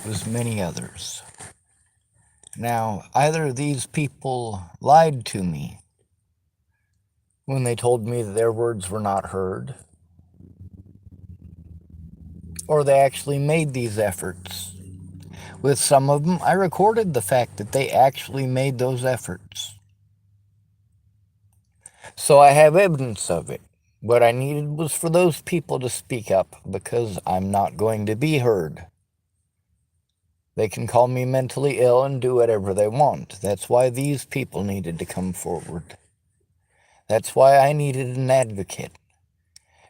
as many others. Now, either these people lied to me when they told me that their words were not heard, or they actually made these efforts. With some of them, I recorded the fact that they actually made those efforts. So I have evidence of it. What I needed was for those people to speak up because I'm not going to be heard. They can call me mentally ill and do whatever they want. That's why these people needed to come forward. That's why I needed an advocate.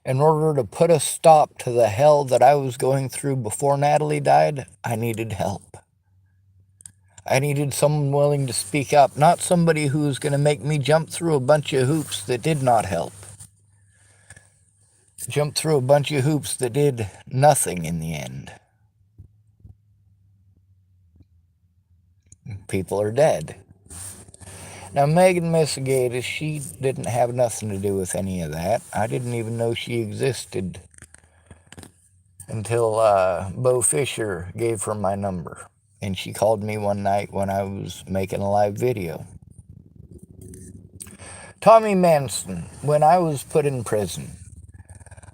In order to put a stop to the hell that I was going through before Natalie died, I needed help. I needed someone willing to speak up, not somebody who was going to make me jump through a bunch of hoops that did not help. Jump through a bunch of hoops that did nothing in the end. People are dead. Now, Misegadis, she didn't have nothing to do with any of that. I didn't even know she existed until Bo Fisher gave her my number. And she called me one night when I was making a live video. Tommy Manson, when I was put in prison,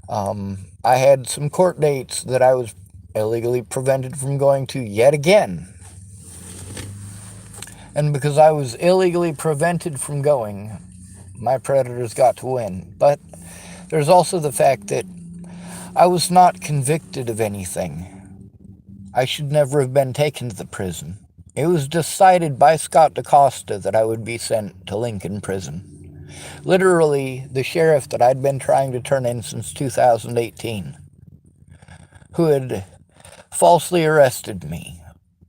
I had some court dates that I was illegally prevented from going to yet again. And because I was illegally prevented from going, my predators got to win. But there's also the fact that I was not convicted of anything. I should never have been taken to the prison. It was decided by Scott DaCosta that I would be sent to Lincoln Prison. Literally, the sheriff that I'd been trying to turn in since 2018, who had falsely arrested me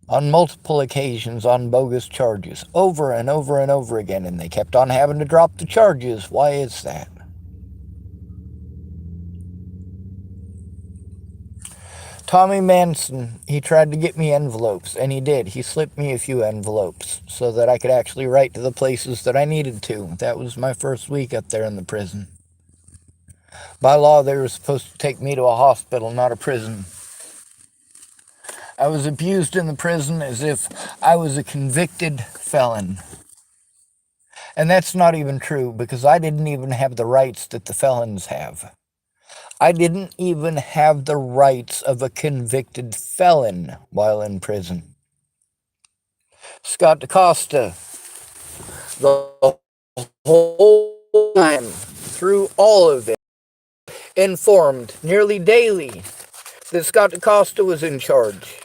on multiple occasions on bogus charges, over and over and over again, and they kept on having to drop the charges. Why is that? Tommy Manson, he tried to get me envelopes, and he did. He slipped me a few envelopes so that I could actually write to the places that I needed to. That was my first week up there in the prison. By law, they were supposed to take me to a hospital, not a prison. I was abused in the prison as if I was a convicted felon. And that's not even true, because I didn't even have the rights that the felons have. I didn't even have the rights of a convicted felon while in prison. Scott DaCosta, the whole time, through all of it, informed nearly daily that Scott DaCosta was in charge.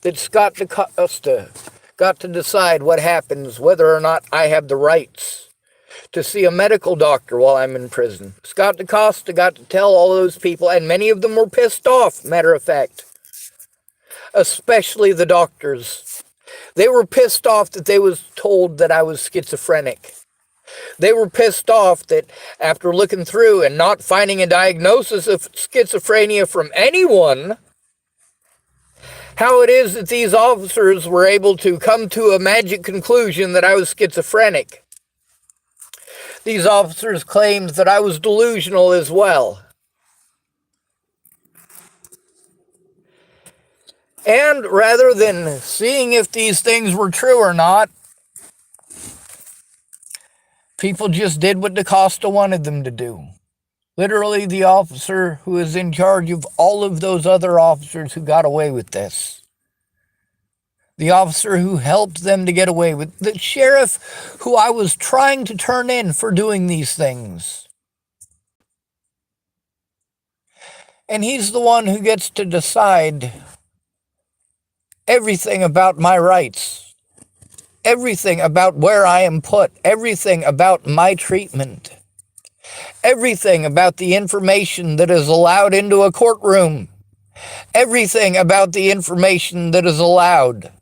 That Scott DaCosta got to decide what happens, whether or not I have the rights to see a medical doctor while I'm in prison. Scott DaCosta got to tell all those people, and many of them were pissed off, matter of fact. Especially the doctors. They were pissed off that they was told that I was schizophrenic. They were pissed off that after looking through and not finding a diagnosis of schizophrenia from anyone, how it is that these officers were able to come to a magic conclusion that I was schizophrenic. These officers claimed that I was delusional as well. And rather than seeing if these things were true or not, people just did what DaCosta wanted them to do. Literally, the officer who is in charge of all of those other officers who got away with this. The officer who helped them to get away with the sheriff who I was trying to turn in for doing these things. And he's the one who gets to decide everything about my rights, everything about where I am put, everything about my treatment, everything about the information that is allowed into a courtroom, everything about the information that is allowed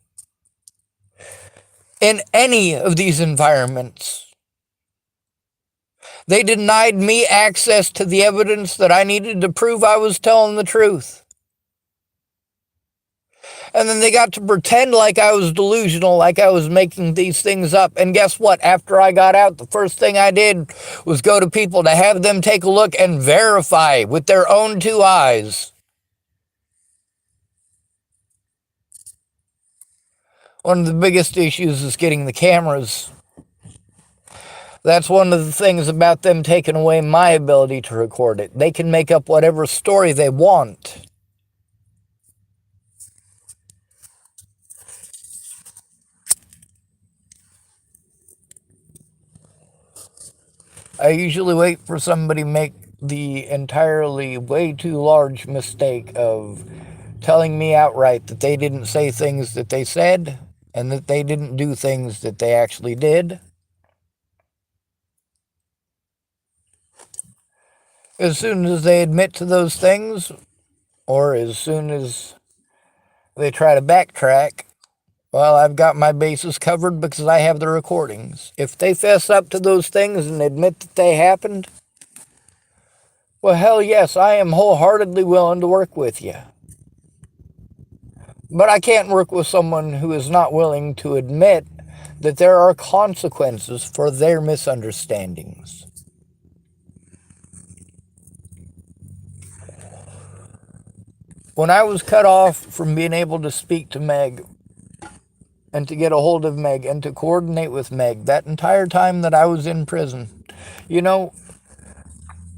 in any of these environments. They denied me access to the evidence that I needed to prove I was telling the truth. And then they got to pretend like I was delusional, like I was making these things up. And guess what? After I got out, the first thing I did was go to people to have them take a look and verify with their own two eyes One of the biggest issues is getting the cameras. That's one of the things about them taking away my ability to record it. They can make up whatever story they want. I usually wait for somebody to make the entirely way too large mistake of telling me outright that they didn't say things that they said and that they didn't do things that they actually did. As soon as they admit to those things, or as soon as they try to backtrack, well, I've got my bases covered because I have the recordings. If they fess up to those things and admit that they happened, well, hell yes, I am wholeheartedly willing to work with you. But I can't work with someone who is not willing to admit that there are consequences for their misunderstandings. When I was cut off from being able to speak to Meg and to get a hold of Meg and to coordinate with Meg that entire time that I was in prison, you know,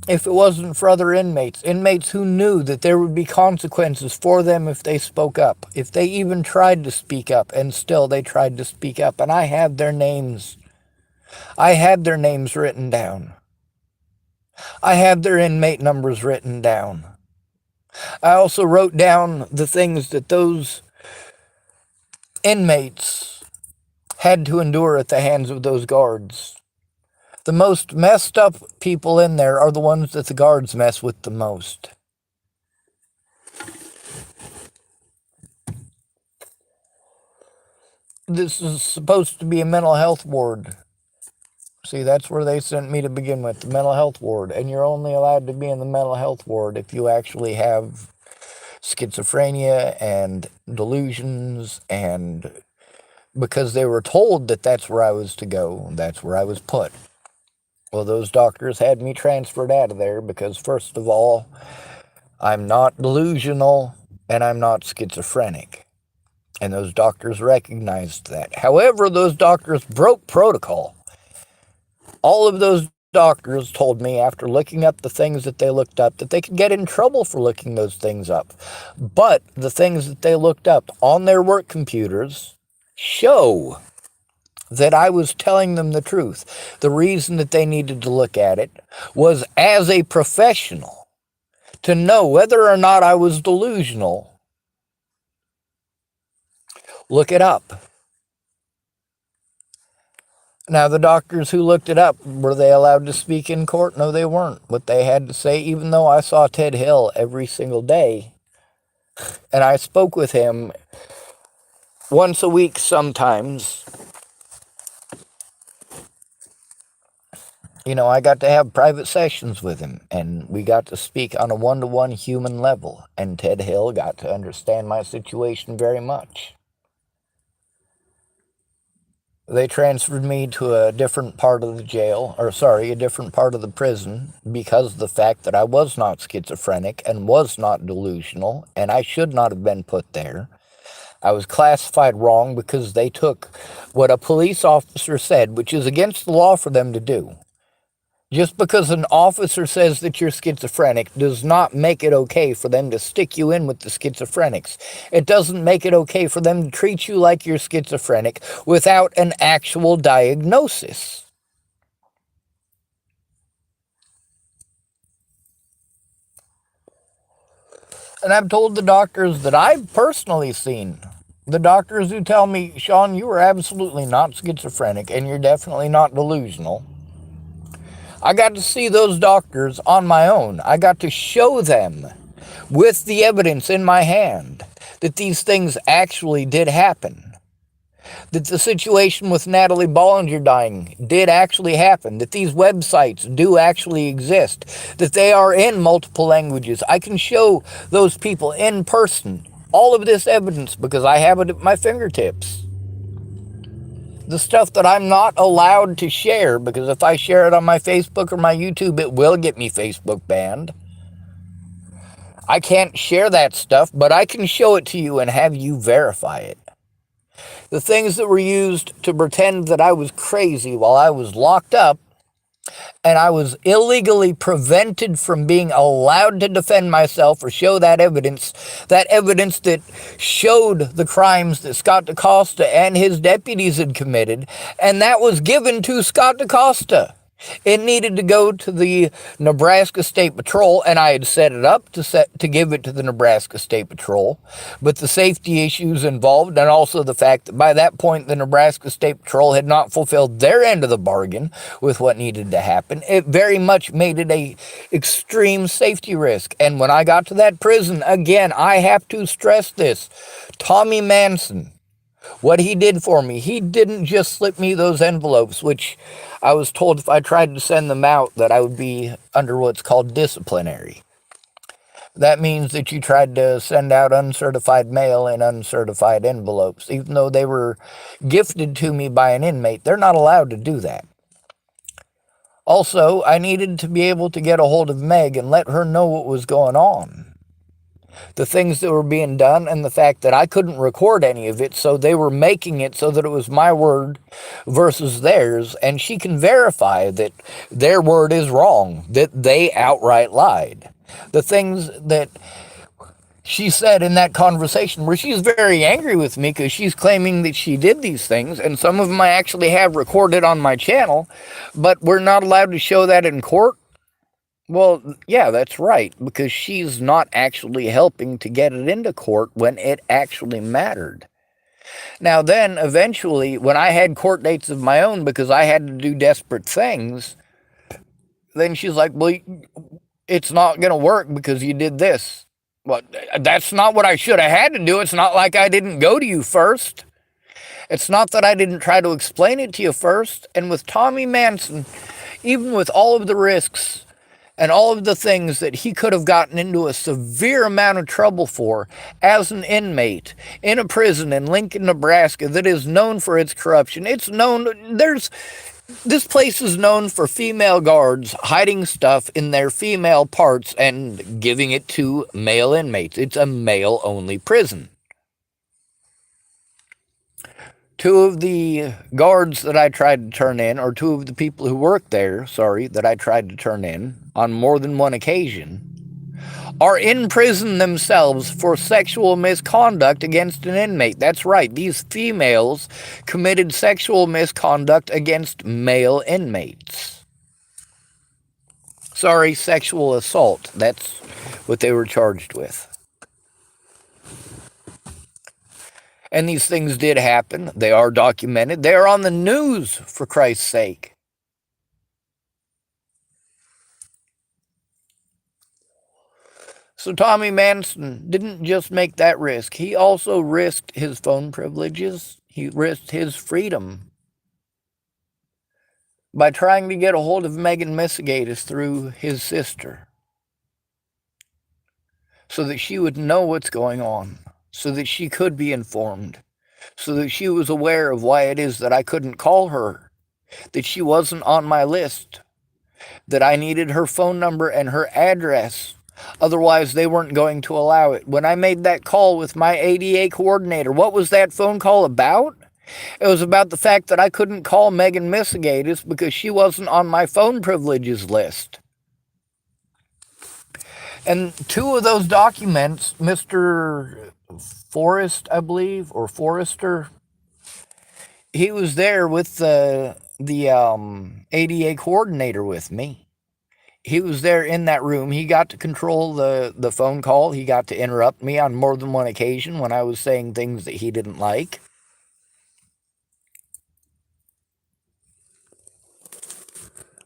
if it wasn't for other inmates who knew that there would be consequences for them if they spoke up, if they even tried to speak up, and still they tried to speak up, and I had their names. I had their names written down. I had their inmate numbers written down. I also wrote down the things that those inmates had to endure at the hands of those guards. The most messed up people in there are the ones that the guards mess with the most. This is supposed to be a mental health ward. See, that's where they sent me to begin with, the mental health ward. And you're only allowed to be in the mental health ward if you actually have schizophrenia and delusions, and because they were told that that's where I was to go, that's where I was put. Well, those doctors had me transferred out of there because, first of all, I'm not delusional and I'm not schizophrenic. And those doctors recognized that. However, those doctors broke protocol. All of those doctors told me, after looking up the things that they looked up, that they could get in trouble for looking those things up. But the things that they looked up on their work computers show that I was telling them the truth. The reason that they needed to look at it was as a professional to know whether or not I was delusional. Look it up. Now, the doctors who looked it up, were they allowed to speak in court? No, they weren't. What they had to say, even though I saw Ted Hill every single day, and I spoke with him once a week sometimes, you know, I got to have private sessions with him, and we got to speak on a one-to-one human level, and Ted Hill got to understand my situation very much. They transferred me to a different part of the jail, a different part of the prison, because of the fact that I was not schizophrenic and was not delusional, and I should not have been put there. I was classified wrong because they took what a police officer said, which is against the law for them to do. Just because an officer says that you're schizophrenic does not make it okay for them to stick you in with the schizophrenics. It doesn't make it okay for them to treat you like you're schizophrenic without an actual diagnosis. And I've told the doctors that I've personally seen, the doctors who tell me, Sean, you are absolutely not schizophrenic and you're definitely not delusional. I got to see those doctors on my own. I got to show them with the evidence in my hand that these things actually did happen. That the situation with Natalie Bollinger dying did actually happen. That these websites do actually exist. That they are in multiple languages. I can show those people in person all of this evidence because I have it at my fingertips. The stuff that I'm not allowed to share, because if I share it on my Facebook or my YouTube, it will get me Facebook banned. I can't share that stuff, but I can show it to you and have you verify it. The things that were used to pretend that I was crazy while I was locked up and I was illegally prevented from being allowed to defend myself or show that evidence that showed the crimes that Scott DaCosta and his deputies had committed, and that was given to Scott DaCosta. It needed to go to the Nebraska State Patrol, and I had set it up to give it to the Nebraska State Patrol. But the safety issues involved, and also the fact that by that point the Nebraska State Patrol had not fulfilled their end of the bargain with what needed to happen, it very much made it a extreme safety risk. And when I got to that prison, again, I have to stress this, Tommy Manson, what he did for me, he didn't just slip me those envelopes, which I was told if I tried to send them out that I would be under what's called disciplinary. That means that you tried to send out uncertified mail in uncertified envelopes. Even though they were gifted to me by an inmate, they're not allowed to do that. Also, I needed to be able to get a hold of Meg and let her know what was going on. The things that were being done and the fact that I couldn't record any of it, so they were making it so that it was my word versus theirs, and she can verify that their word is wrong, that they outright lied. The things that she said in that conversation where she's very angry with me because she's claiming that she did these things, and some of them I actually have recorded on my channel, but we're not allowed to show that in court. Well, yeah, that's right, because she's not actually helping to get it into court when it actually mattered. Now then, eventually, when I had court dates of my own because I had to do desperate things, then she's like, well, it's not going to work because you did this. Well, that's not what I should have had to do. It's not like I didn't go to you first. It's not that I didn't try to explain it to you first. And with Tommy Manson, even with all of the risks and all of the things that he could have gotten into a severe amount of trouble for as an inmate in a prison in Lincoln, Nebraska that is known for its corruption. It's known, this place is known for female guards hiding stuff in their female parts and giving it to male inmates. It's a male-only prison. Two of the guards that I tried to turn in, or two of the people who worked there, that I tried to turn in on more than one occasion, are in prison themselves for sexual misconduct against an inmate. That's right, these females committed sexual misconduct against male inmates. Sexual assault. That's what they were charged with. And these things did happen. They are documented. They are on the news, for Christ's sake. So Tommy Manson didn't just make that risk. He also risked his phone privileges. He risked his freedom by trying to get a hold of Misegadis through his sister so that she would know what's going on, so that she could be informed, so that she was aware of why it is that I couldn't call her, that she wasn't on my list, that I needed her phone number and her address. Otherwise, they weren't going to allow it. When I made that call with my ADA coordinator, what was that phone call about? It was about the fact that I couldn't call Megan Misegadis because she wasn't on my phone privileges list. And two of those documents, Mr. Forrest, I believe, or Forrester, he was there with the ADA coordinator with me. He was there in that room. He got to control the phone call. He got to interrupt me on more than one occasion when I was saying things that he didn't like.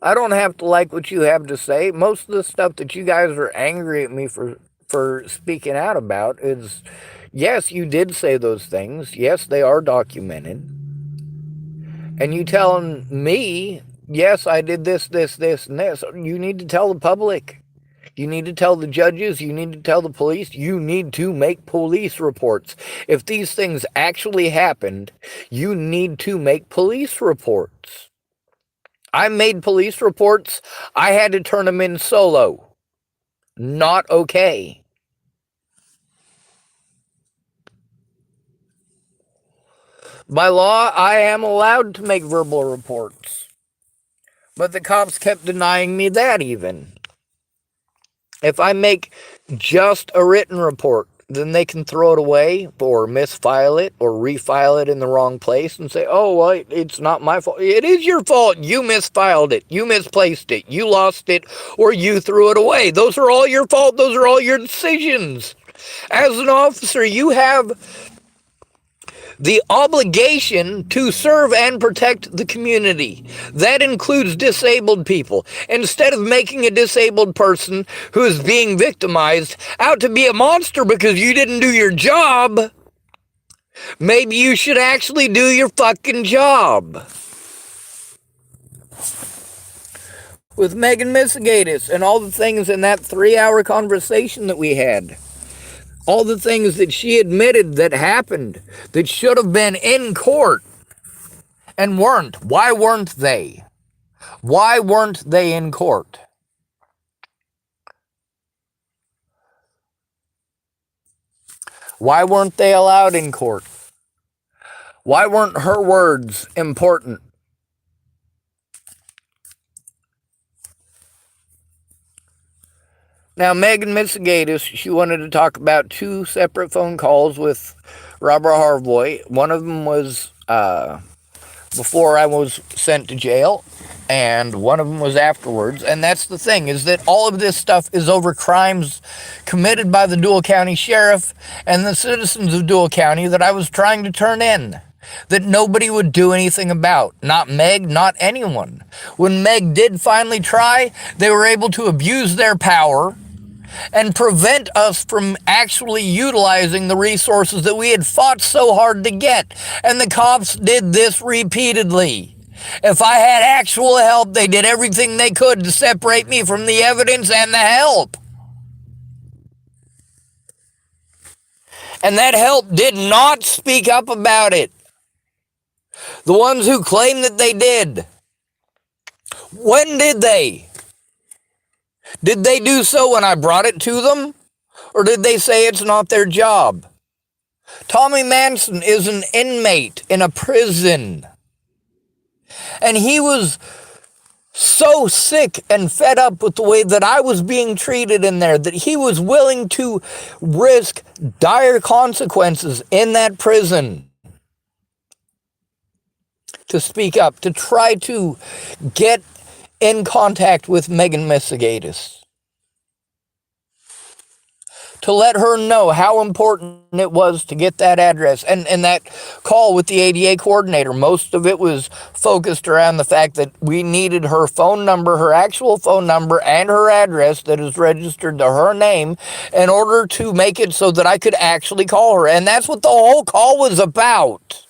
I don't have to like what you have to say. Most of the stuff that you guys are angry at me for speaking out about is, yes, you did say those things. Yes, they are documented. And you telling me, yes, I did this, this, this, and this. You need to tell the public. You need to tell the judges. You need to tell the police. You need to make police reports. If these things actually happened, you need to make police reports. I made police reports. I had to turn them in solo. Not okay. By law, I am allowed to make verbal reports. But the cops kept denying me that even. If I make just a written report, then they can throw it away or misfile it or refile it in the wrong place and say, oh, well, it's not my fault. It is your fault. You misfiled it. You misplaced it. You lost it or you threw it away. Those are all your fault. Those are all your decisions. As an officer, you have the obligation to serve and protect the community. That includes disabled people. Instead of making a disabled person who is being victimized out to be a monster because you didn't do your job, maybe you should actually do your fucking job. With Megan Misegadis and all the things in that 3-hour conversation that we had, all the things that she admitted that happened that should have been in court and weren't. Why weren't they? Why weren't they in court? Why weren't they allowed in court? Why weren't her words important? Now, Megan Misegadis, she wanted to talk about 2 separate phone calls with Robert Harvoy. One of them was before I was sent to jail, and one of them was afterwards. And that's the thing, is that all of this stuff is over crimes committed by the Dual County Sheriff and the citizens of Dual County that I was trying to turn in, that nobody would do anything about. Not Meg, not anyone. When Meg did finally try, they were able to abuse their power and prevent us from actually utilizing the resources that we had fought so hard to get. And the cops did this repeatedly. If I had actual help, they did everything they could to separate me from the evidence and the help. And that help did not speak up about it. The ones who claim that they did. When did they? Did they do so when I brought it to them? Or did they say it's not their job? Tommy Manson is an inmate in a prison. And he was so sick and fed up with the way that I was being treated in there that he was willing to risk dire consequences in that prison to speak up, to try to get in contact with Megan Misegadis, to let her know how important it was to get that address. And that call with the ADA coordinator, most of it was focused around the fact that we needed her phone number, her actual phone number, and her address that is registered to her name in order to make it so that I could actually call her. And that's what the whole call was about.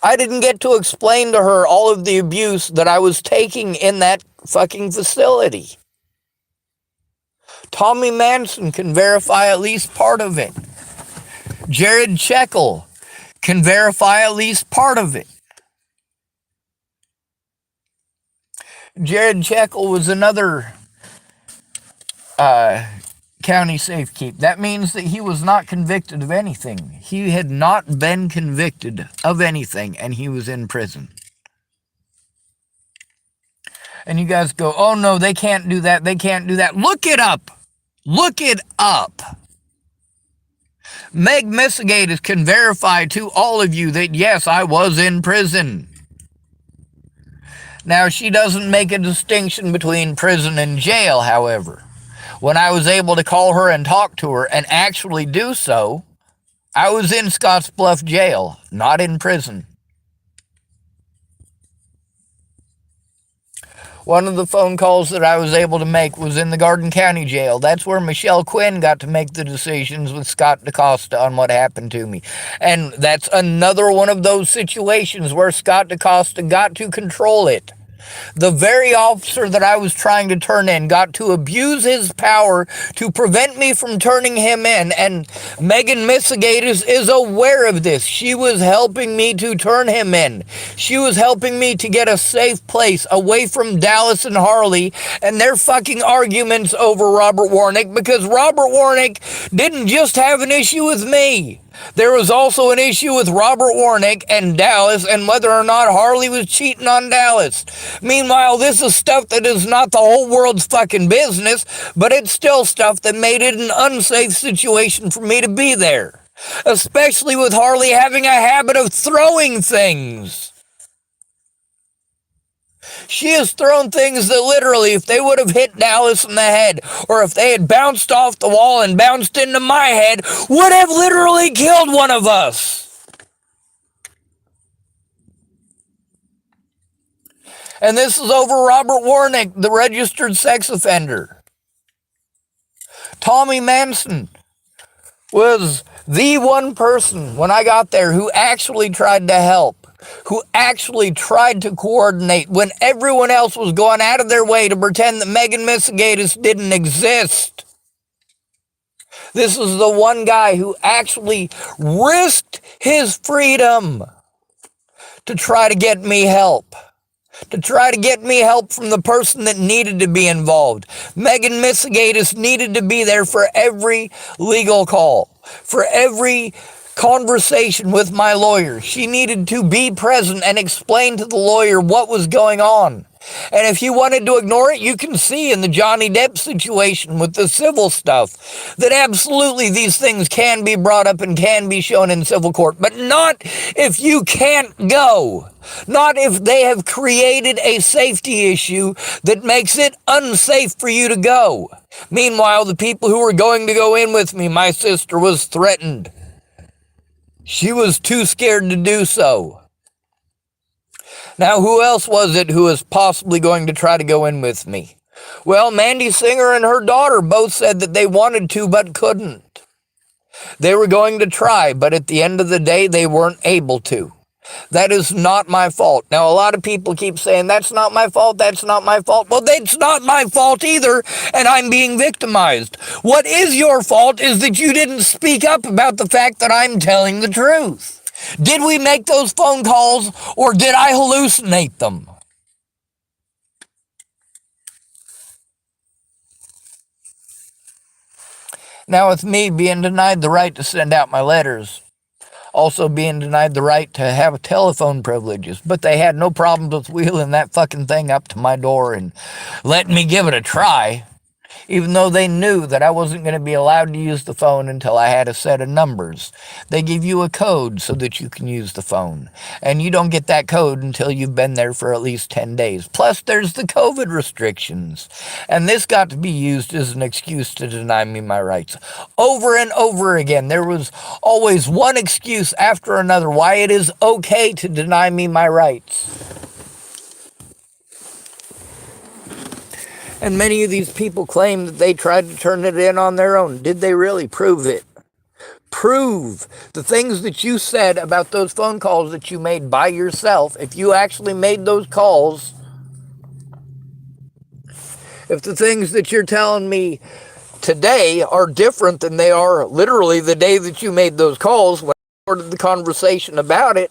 I didn't get to explain to her all of the abuse that I was taking in that fucking facility. Tommy Manson can verify at least part of it. Jared Checkle can verify at least part of it. Jared Checkle was another county safekeep. That means that he was not convicted of anything. He had not been convicted of anything, and he was in prison. And you guys go, oh no, they can't do that, they can't do that. Look it up. Look it up. Meg Misegadis can verify to all of you that yes, I was in prison. Now, she doesn't make a distinction between prison and jail, however. When I was able to call her and talk to her and actually do so, I was in Scottsbluff jail, not in prison. One of the phone calls that I was able to make was in the Garden County Jail. That's where Michelle Quinn got to make the decisions with Scott DaCosta on what happened to me. And that's another one of those situations where Scott DaCosta got to control it. The very officer that I was trying to turn in got to abuse his power to prevent me from turning him in, and Megan Misegadis is aware of this. She was helping me to turn him in. She was helping me to get a safe place away from Dallas and Harley and their fucking arguments over Robert Warnick, because Robert Warnick didn't just have an issue with me. There was also an issue with Robert Warnick and Dallas and whether or not Harley was cheating on Dallas. Meanwhile, this is stuff that is not the whole world's fucking business, but it's still stuff that made it an unsafe situation for me to be there. Especially with Harley having a habit of throwing things. She has thrown things that literally, if they would have hit Dallas in the head, or if they had bounced off the wall and bounced into my head, would have literally killed one of us. And this is over Robert Warnick, the registered sex offender. Tommy Manson was the one person when I got there who actually tried to help, who actually tried to coordinate when everyone else was going out of their way to pretend that Misegadis didn't exist. This is the one guy who actually risked his freedom to try to get me help. To try to get me help from the person that needed to be involved. Misegadis needed to be there for every legal call, for every conversation with my lawyer. She needed to be present and explain to the lawyer what was going on. And if you wanted to ignore it, you can see in the Johnny Depp situation with the civil stuff that absolutely these things can be brought up and can be shown in civil court, but not if you can't go. Not if they have created a safety issue that makes it unsafe for you to go. Meanwhile, the people who were going to go in with me, my sister was threatened. She was too scared to do so. Now, who else was it who was possibly going to try to go in with me? Well, Mandy Singer and her daughter both said that they wanted to but couldn't. They were going to try, but at the end of the day, they weren't able to. That is not my fault. Now, a lot of people keep saying, that's not my fault, that's not my fault. Well, that's not my fault either, and I'm being victimized. What is your fault is that you didn't speak up about the fact that I'm telling the truth. Did we make those phone calls, or did I hallucinate them? Now, with me being denied the right to send out my letters, also being denied the right to have telephone privileges, but they had no problems with wheeling that fucking thing up to my door and letting me give it a try, even though they knew that I wasn't going to be allowed to use the phone until I had a set of numbers. They give you a code so that you can use the phone, and you don't get that code until you've been there for at least 10 days. Plus, there's the COVID restrictions, and this got to be used as an excuse to deny me my rights. Over and over again, there was always one excuse after another why it is okay to deny me my rights. And many of these people claim that they tried to turn it in on their own. Did they really? Prove it. Prove the things that you said about those phone calls that you made by yourself. If you actually made those calls, if the things that you're telling me today are different than they are literally the day that you made those calls when I started the conversation about it,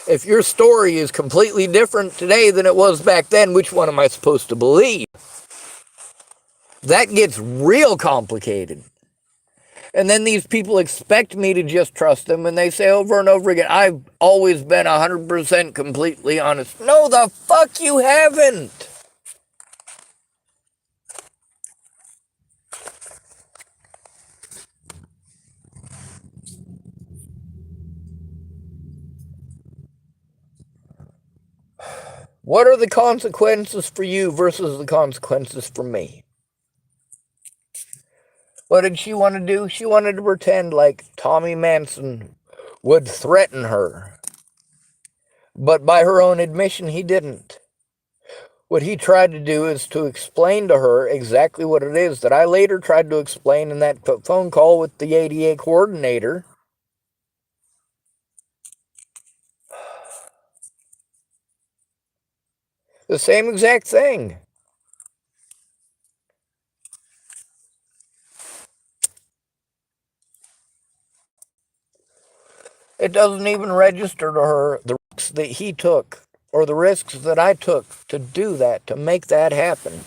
if your story is completely different today than it was back then, which one am I supposed to believe? That gets real complicated. And then these people expect me to just trust them, and they say over and over again, I've always been 100% completely honest. No, the fuck you haven't. What are the consequences for you versus the consequences for me? What did she want to do? She wanted to pretend like Tommy Manson would threaten her. But by her own admission, he didn't. What he tried to do is to explain to her exactly what it is that I later tried to explain in that phone call with the ADA coordinator. The same exact thing. It doesn't even register to her the risks that he took or the risks that I took to do that, to make that happen.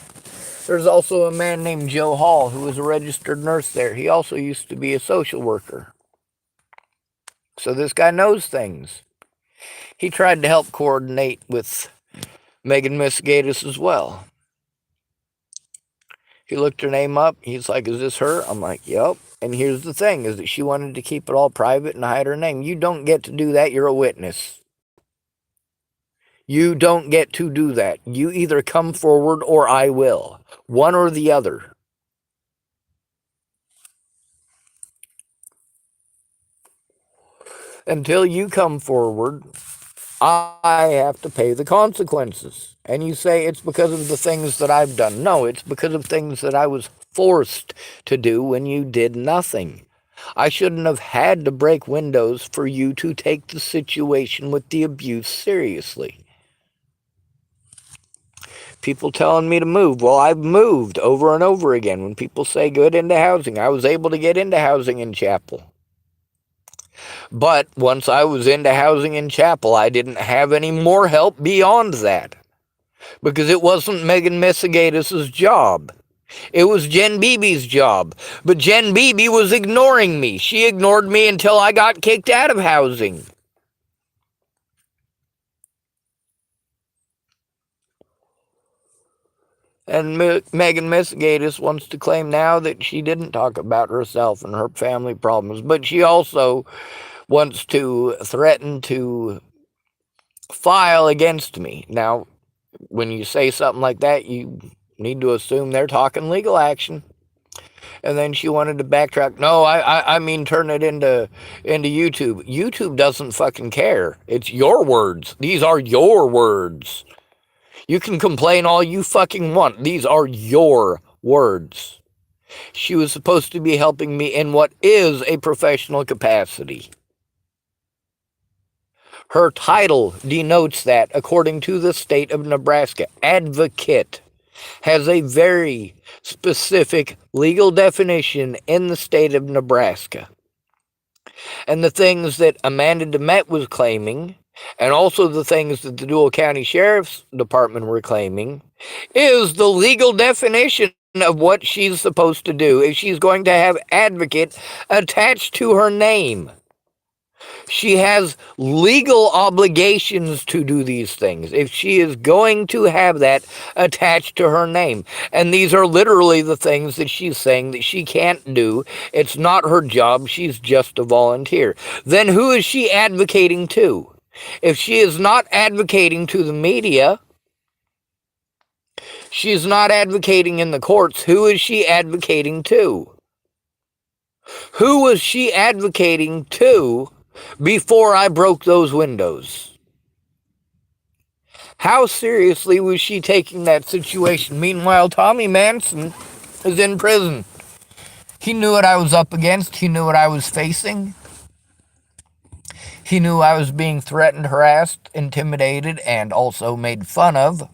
There's also a man named Joe Hall who was a registered nurse there. He also used to be a social worker. So this guy knows things. He tried to help coordinate with Misegadis as well. He looked her name up. He's like, is this her? I'm like, yep. And here's the thing, is that she wanted to keep it all private and hide her name. You don't get to do that. You're a witness. You don't get to do that. You either come forward or I will. One or the other. Until you come forward, I have to pay the consequences. And you say it's because of the things that I've done. No, it's because of things that I was forced to do when you did nothing. I shouldn't have had to break windows for you to take the situation with the abuse seriously. People telling me to move. Well, I've moved over and over again. When people say get into housing, I was able to get into housing in Chapel. But once I was into housing in Chapel, I didn't have any more help beyond that. Because it wasn't Megan Misegadis' job. It was Jen Beebe's job. But Jen Beebe was ignoring me. She ignored me until I got kicked out of housing. And Megan Misegadis wants to claim now that she didn't talk about herself and her family problems. But she also wants to threaten to file against me. Now, when you say something like that, you need to assume they're talking legal action. And then she wanted to backtrack. No, I mean turn it into YouTube. YouTube doesn't fucking care. It's your words. These are your words. You can complain all you fucking want. These are your words. She was supposed to be helping me in what is a professional capacity. Her title denotes that, according to the state of Nebraska. Advocate has a very specific legal definition in the state of Nebraska. And the things that Amanda DeMette was claiming, and also the things that the Dual County Sheriff's Department were claiming, is the legal definition of what she's supposed to do if she's going to have advocate attached to her name. She has legal obligations to do these things if she is going to have that attached to her name. And these are literally the things that she's saying that she can't do. It's not her job. She's just a volunteer. Then who is she advocating to? If she is not advocating to the media, she's not advocating in the courts, who is she advocating to? Who was she advocating to before I broke those windows? How seriously was she taking that situation? Meanwhile, Tommy Manson is in prison. He knew what I was up against. He knew what I was facing. He knew I was being threatened, harassed, intimidated, and also made fun of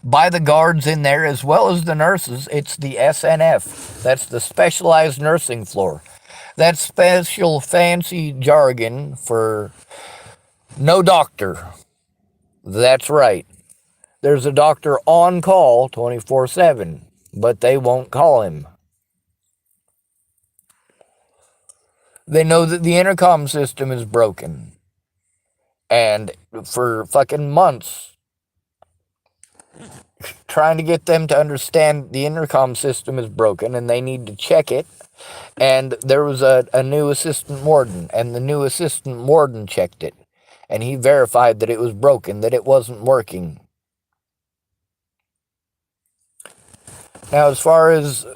by the guards in there as well as the nurses. It's the SNF. That's the specialized nursing floor. That's special fancy jargon for no doctor. That's right. There's a doctor on call 24/7, but they won't call him. They know that the intercom system is broken. And for fucking months, trying to get them to understand the intercom system is broken and they need to check it. And there was a new assistant warden, and the new assistant warden checked it. And he verified that it was broken, that it wasn't working. Now, as far as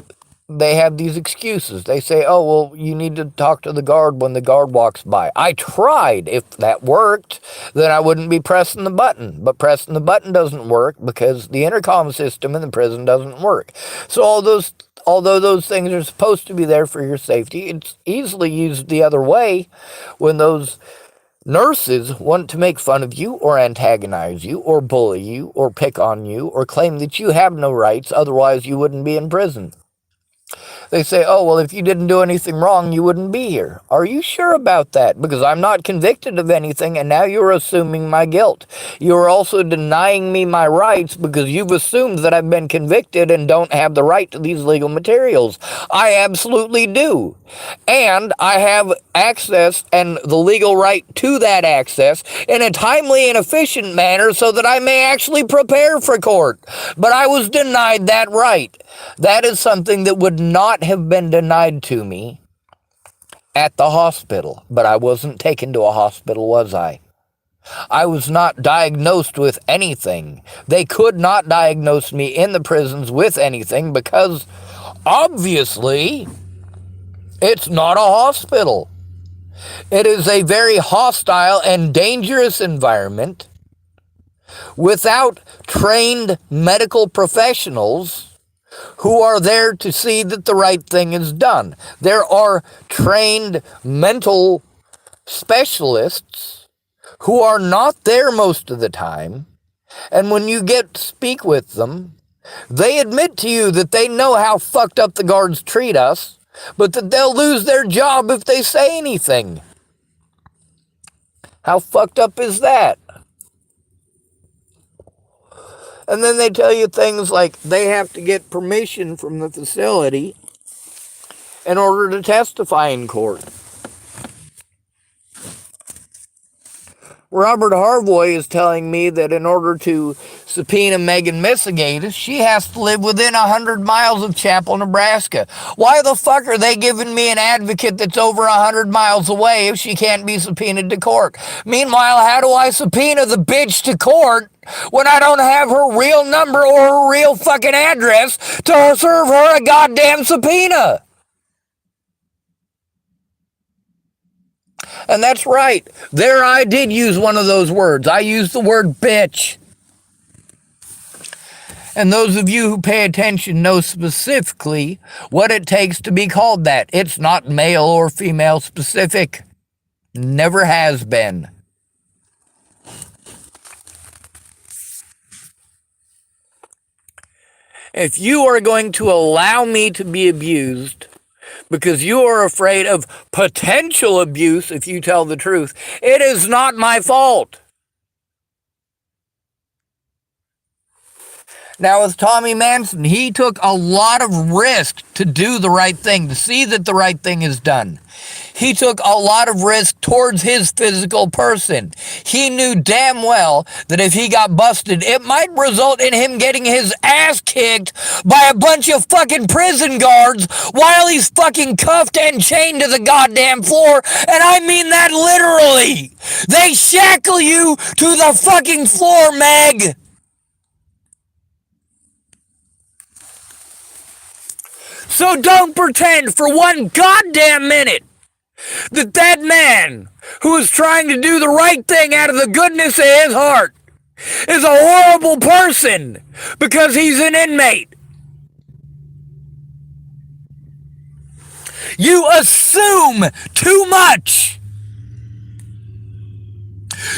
they have these excuses, they say, oh, well, you need to talk to the guard when the guard walks by. I tried. If that worked, then I wouldn't be pressing the button. But pressing the button doesn't work because the intercom system in the prison doesn't work. So although those things are supposed to be there for your safety, it's easily used the other way when those nurses want to make fun of you or antagonize you or bully you or pick on you or claim that you have no rights, otherwise you wouldn't be in prison. They say, oh, well, if you didn't do anything wrong, you wouldn't be here. Are you sure about that? Because I'm not convicted of anything, and now you're assuming my guilt. You're also denying me my rights because you've assumed that I've been convicted and don't have the right to these legal materials. I absolutely do. And I have access and the legal right to that access in a timely and efficient manner so that I may actually prepare for court. But I was denied that right. That is something that would not have been denied to me at the hospital. But I wasn't taken to a hospital, was I? I was not diagnosed with anything. They could not diagnose me in the prisons with anything because, obviously, it's not a hospital. It is a very hostile and dangerous environment without trained medical professionals who are there to see that the right thing is done. There are trained mental specialists who are not there most of the time, and when you get to speak with them, they admit to you that they know how fucked up the guards treat us, but that they'll lose their job if they say anything. How fucked up is that? And then they tell you things like they have to get permission from the facility in order to testify in court. Robert Harvoy is telling me that in order to subpoena Megan Misegadis, she has to live within 100 miles of Chapel, Nebraska. Why the fuck are they giving me an advocate that's over 100 miles away if she can't be subpoenaed to court? Meanwhile, how do I subpoena the bitch to court when I don't have her real number or her real fucking address to serve her a goddamn subpoena? And that's right. There I did use one of those words. I used the word bitch. And those of you who pay attention know specifically what it takes to be called that. It's not male or female specific. Never has been. If you are going to allow me to be abused because you are afraid of potential abuse if you tell the truth, it is not my fault. Now, with Tommy Manson, he took a lot of risk to do the right thing, to see that the right thing is done. He took a lot of risk towards his physical person. He knew damn well that if he got busted, it might result in him getting his ass kicked by a bunch of fucking prison guards while he's fucking cuffed and chained to the goddamn floor. And I mean that literally. They shackle you to the fucking floor, Meg. So don't pretend for one goddamn minute that that man who is trying to do the right thing out of the goodness of his heart is a horrible person because he's an inmate. You assume too much.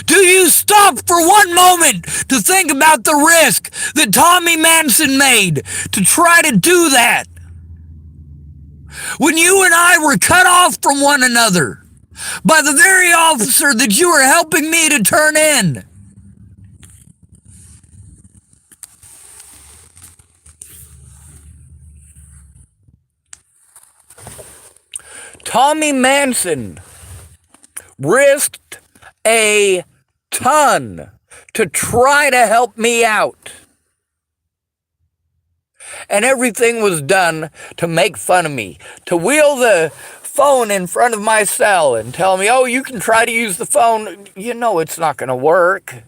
Do you stop for one moment to think about the risk that Tommy Manson made to try to do that? When you and I were cut off from one another by the very officer that you were helping me to turn in. Tommy Manson risked a ton to try to help me out. And everything was done to make fun of me, to wheel the phone in front of my cell and tell me, oh, you can try to use the phone. You know it's not going to work.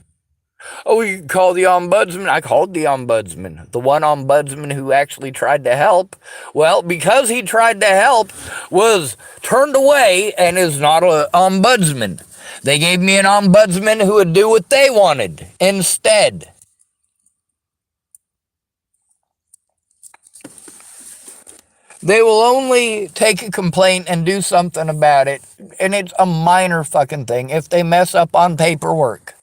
Oh, you can call the ombudsman. I called the ombudsman, the one ombudsman who actually tried to help. Well, because he tried to help, was turned away and is not an ombudsman. They gave me an ombudsman who would do what they wanted instead. They will only take a complaint and do something about it, and it's a minor fucking thing if they mess up on paperwork.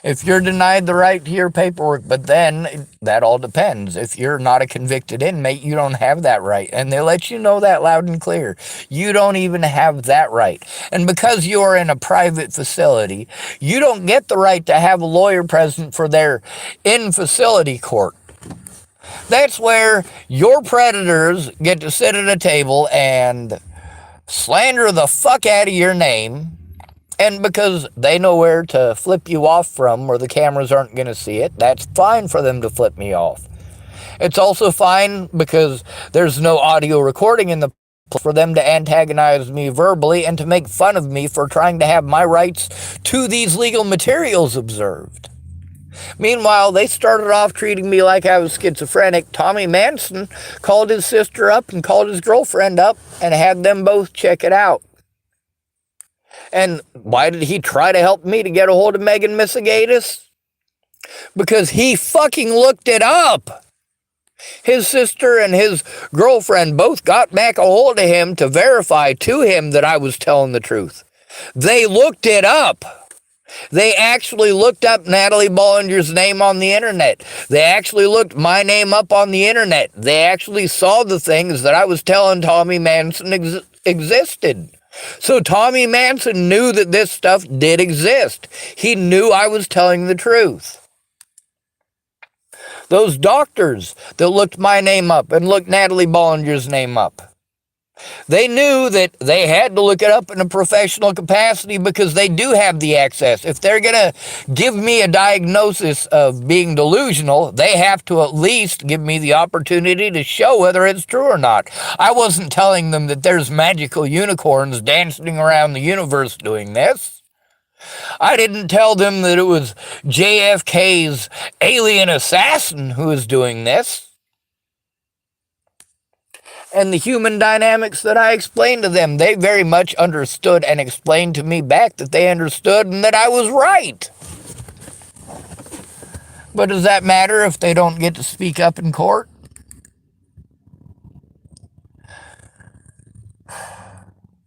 If you're denied the right to your paperwork, but then that all depends. If you're not a convicted inmate, you don't have that right. And they let you know that loud and clear. You don't even have that right. And because you are in a private facility, you don't get the right to have a lawyer present for their in-facility court. That's where your predators get to sit at a table and slander the fuck out of your name. And because they know where to flip you off from where the cameras aren't going to see it, that's fine for them to flip me off. It's also fine because there's no audio recording in the for them to antagonize me verbally and to make fun of me for trying to have my rights to these legal materials observed. Meanwhile, they started off treating me like I was schizophrenic. Tommy Manson called his sister up and called his girlfriend up and had them both check it out. And why did he try to help me to get a hold of Misegadis? Because he fucking looked it up. His sister and his girlfriend both got back a hold of him to verify to him that I was telling the truth. They looked it up. They actually looked up Natalie Bollinger's name on the internet. They actually looked my name up on the internet. They actually saw the things that I was telling Tommy Manson existed. So Tommy Manson knew that this stuff did exist. He knew I was telling the truth. Those doctors that looked my name up and looked Natalie Bollinger's name up, they knew that they had to look it up in a professional capacity because they do have the access. If they're going to give me a diagnosis of being delusional, they have to at least give me the opportunity to show whether it's true or not. I wasn't telling them that there's magical unicorns dancing around the universe doing this. I didn't tell them that it was JFK's alien assassin who was doing this. And the human dynamics that I explained to them, they very much understood and explained to me back that they understood and that I was right. But does that matter if they don't get to speak up in court?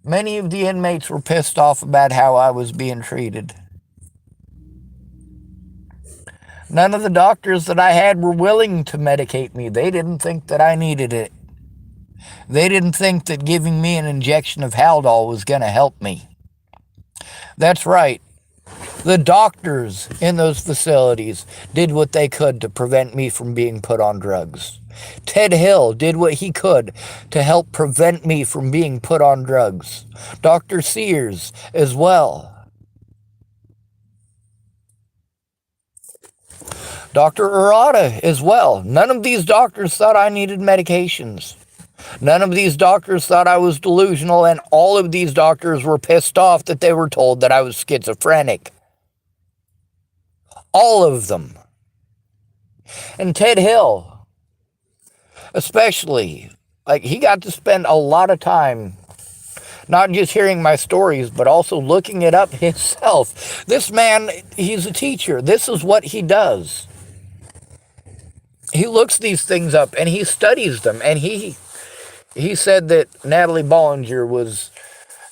Many of the inmates were pissed off about how I was being treated. None of the doctors that I had were willing to medicate me. They didn't think that I needed it. They didn't think that giving me an injection of Haldol was going to help me. That's right. The doctors in those facilities did what they could to prevent me from being put on drugs. Ted Hill did what he could to help prevent me from being put on drugs. Dr. Sears as well. Dr. Urata as well. None of these doctors thought I needed medications. None of these doctors thought I was delusional, and all of these doctors were pissed off that they were told that I was schizophrenic. All of them. And Ted Hill, especially, he got to spend a lot of time not just hearing my stories, but also looking it up himself. This man, he's a teacher. This is what he does. He looks these things up, and he studies them, and he said that Natalie Bollinger was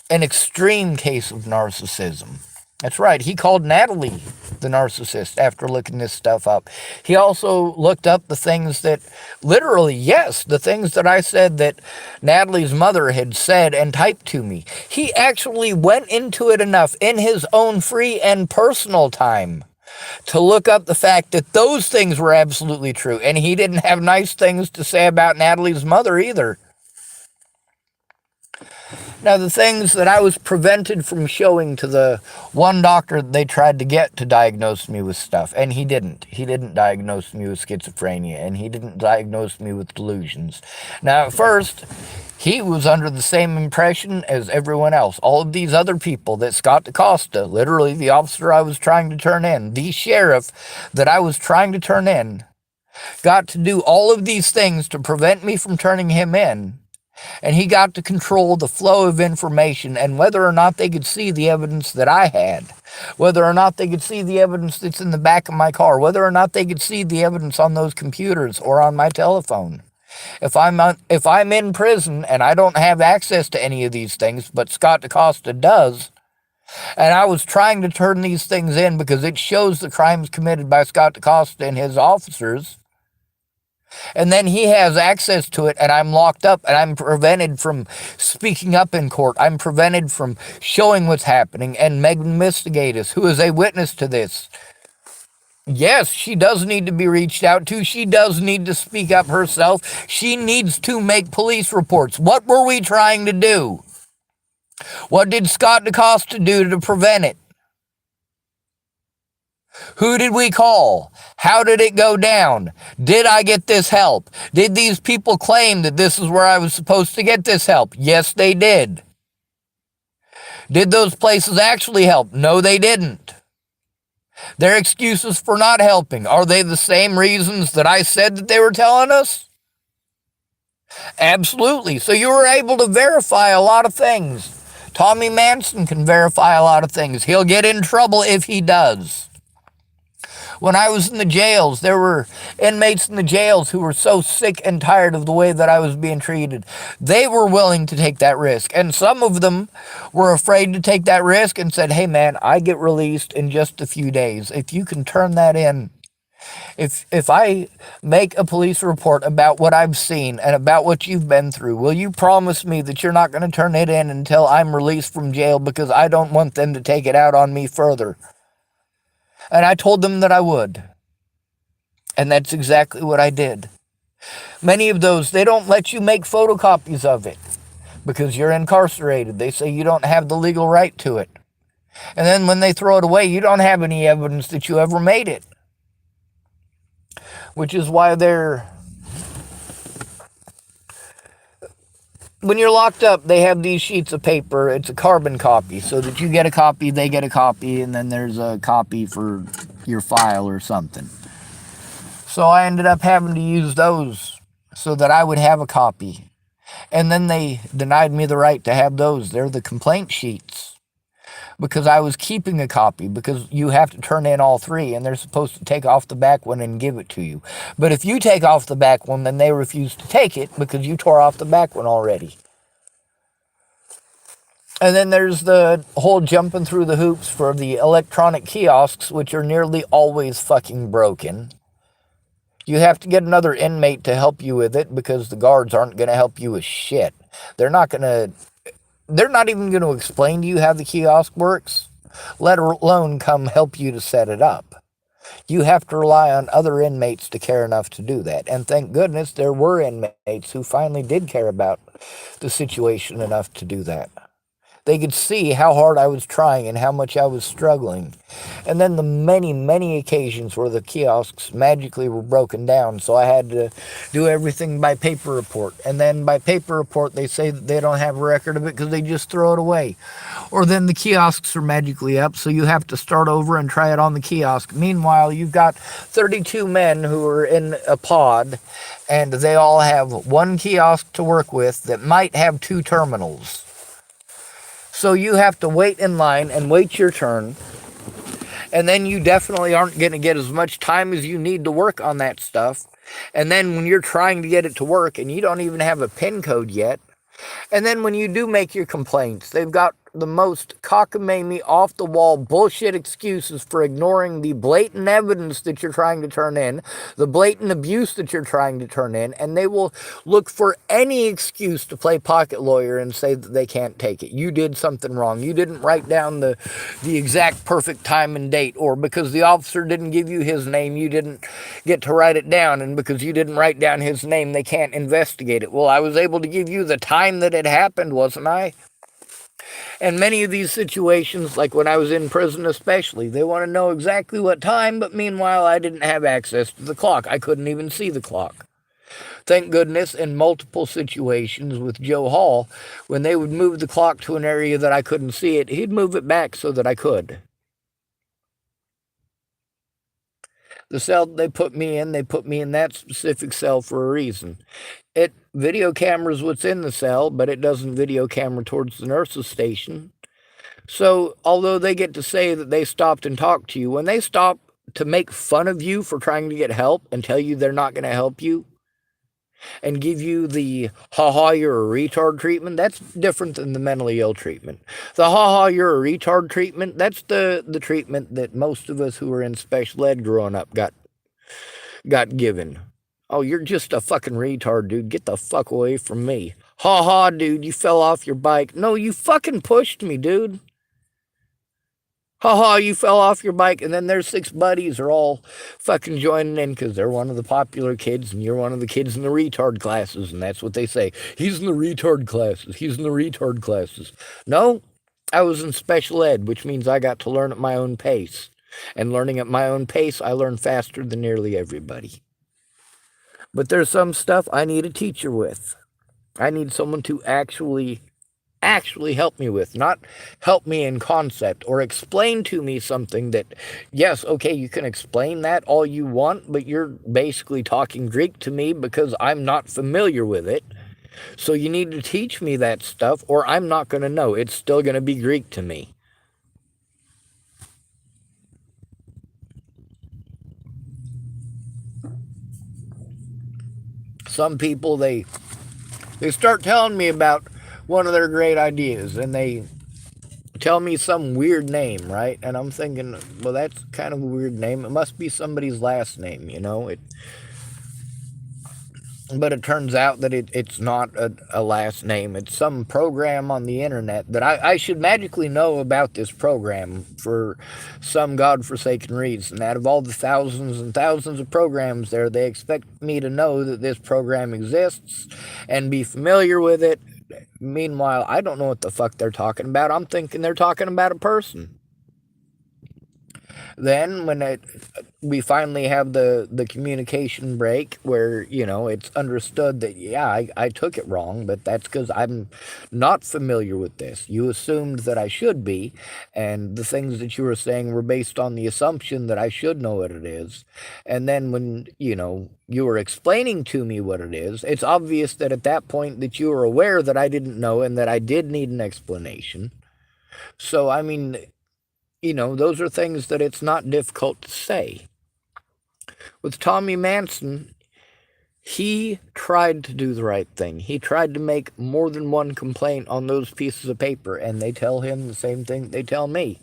an extreme case of narcissism. That's right. He called Natalie the narcissist after looking this stuff up. He also looked up the things that, literally, yes, the things that I said that Natalie's mother had said and typed to me. He actually went into it enough in his own free and personal time to look up the fact that those things were absolutely true. And he didn't have nice things to say about Natalie's mother either. Now, the things that I was prevented from showing to the one doctor they tried to get to diagnose me with stuff, and he didn't. He didn't diagnose me with schizophrenia, and he didn't diagnose me with delusions. Now, at first, he was under the same impression as everyone else. All of these other people that Scott DaCosta, literally the officer I was trying to turn in, the sheriff that I was trying to turn in, got to do all of these things to prevent me from turning him in. And he got to control the flow of information and whether or not they could see the evidence that I had, whether or not they could see the evidence that's in the back of my car, whether or not they could see the evidence on those computers or on my telephone. If I'm in prison and I don't have access to any of these things, but Scott DaCosta does, And I was trying to turn these things in because it shows the crimes committed by Scott DeCosta and his officers. And then he has access to it, and I'm locked up, and I'm prevented from speaking up in court. I'm prevented from showing what's happening. And Megan Misegadis, who is a witness to this, yes, she does need to be reached out to. She does need to speak up herself. She needs to make police reports. What were we trying to do? What did Scott DeCosta do to prevent it? Who did we call? How did it go down? Did I get this help? Did these people claim that this is where I was supposed to get this help? Yes, they did. Did those places actually help? No, they didn't. Their excuses for not helping, are they the same reasons that I said that they were telling us? Absolutely. So you were able to verify a lot of things. Tommy Manson can verify a lot of things. He'll get in trouble if he does. When I was in the jails, there were inmates in the jails who were so sick and tired of the way that I was being treated. They were willing to take that risk. And some of them were afraid to take that risk and said, hey man, I get released in just a few days. If you can turn that in, if I make a police report about what I've seen and about what you've been through, will you promise me that you're not going to turn it in until I'm released from jail, because I don't want them to take it out on me further? And I told them that I would. And that's exactly what I did. Many of those, they don't let you make photocopies of it because you're incarcerated. They say you don't have the legal right to it. And then when they throw it away, you don't have any evidence that you ever made it. Which is why when you're locked up, they have these sheets of paper. It's a carbon copy, so that you get a copy, they get a copy, and then there's a copy for your file or something. So I ended up having to use those so that I would have a copy. And then they denied me the right to have those. They're the complaint sheets. Because I was keeping a copy, because you have to turn in all three, and they're supposed to take off the back one and give it to you. But if you take off the back one, then they refuse to take it because you tore off the back one already. And then there's the whole jumping through the hoops for the electronic kiosks, which are nearly always fucking broken. You have to get another inmate to help you with it because the guards aren't going to help you with shit. They're not even going to explain to you how the kiosk works, let alone come help you to set it up. You have to rely on other inmates to care enough to do that. And thank goodness there were inmates who finally did care about the situation enough to do that. They could see how hard I was trying and how much I was struggling. And then the many, many occasions where the kiosks magically were broken down, so I had to do everything by paper report. And then by paper report, they say that they don't have a record of it because they just throw it away. Or then the kiosks are magically up, so you have to start over and try it on the kiosk. Meanwhile, you've got 32 men who are in a pod, and they all have one kiosk to work with that might have 2 terminals. So you have to wait in line and wait your turn. And then you definitely aren't going to get as much time as you need to work on that stuff. And then when you're trying to get it to work and you don't even have a PIN code yet. And then when you do make your complaints, they've got the most cockamamie, off-the-wall bullshit excuses for ignoring the blatant evidence that you're trying to turn in, the blatant abuse that you're trying to turn in, and they will look for any excuse to play pocket lawyer and say that they can't take it. You did something wrong. You didn't write down the exact perfect time and date, or because the officer didn't give you his name, you didn't get to write it down, and because you didn't write down his name, they can't investigate it. Well, I was able to give you the time that it happened, wasn't I? And many of these situations, like when I was in prison especially, they want to know exactly what time, but meanwhile I didn't have access to the clock. I couldn't even see the clock. Thank goodness in multiple situations with Joe Hall, when they would move the clock to an area that I couldn't see it, he'd move it back so that I could. The cell they put me in that specific cell for a reason. It video cameras what's in the cell, but it doesn't video camera towards the nurse's station. So, although they get to say that they stopped and talked to you, when they stop to make fun of you for trying to get help and tell you they're not going to help you, and give you the haha you're a retard treatment, that's different than the mentally ill treatment. The haha you're a retard treatment, that's the treatment that most of us who were in special ed growing up got given. Oh, you're just a fucking retard, dude. Get the fuck away from me. Ha ha, dude, you fell off your bike. No, you fucking pushed me, dude. Ha ha, you fell off your bike. And then their six buddies are all fucking joining in because they're one of the popular kids and you're one of the kids in the retard classes. And that's what they say. He's in the retard classes. He's in the retard classes. No, I was in special ed, which means I got to learn at my own pace. And learning at my own pace, I learn faster than nearly everybody. But there's some stuff I need a teacher with. I need someone to actually help me with, not help me in concept or explain to me something that, yes, okay, you can explain that all you want, but you're basically talking Greek to me because I'm not familiar with it. So you need to teach me that stuff or I'm not going to know. It's still going to be Greek to me. Some people, they start telling me about one of their great ideas and they tell me some weird name, right? And I'm thinking, well, that's kind of a weird name. It must be somebody's last name, you know? But it turns out that it's not a last name. It's some program on the internet that I should magically know about this program for some godforsaken reason. Out of all the thousands and thousands of programs there, they expect me to know that this program exists and be familiar with it. Meanwhile, I don't know what the fuck they're talking about. I'm thinking they're talking about a person. Then when we finally have the communication break where, you know, it's understood that, yeah, I took it wrong, but that's because I'm not familiar with this. You assumed that I should be, and the things that you were saying were based on the assumption that I should know what it is. And then when, you know, you were explaining to me what it is, it's obvious that at that point that you were aware that I didn't know and that I did need an explanation. So, I mean, you know, those are things that it's not difficult to say. With Tommy Manson, he tried to do the right thing. He tried to make more than one complaint on those pieces of paper, and they tell him the same thing they tell me.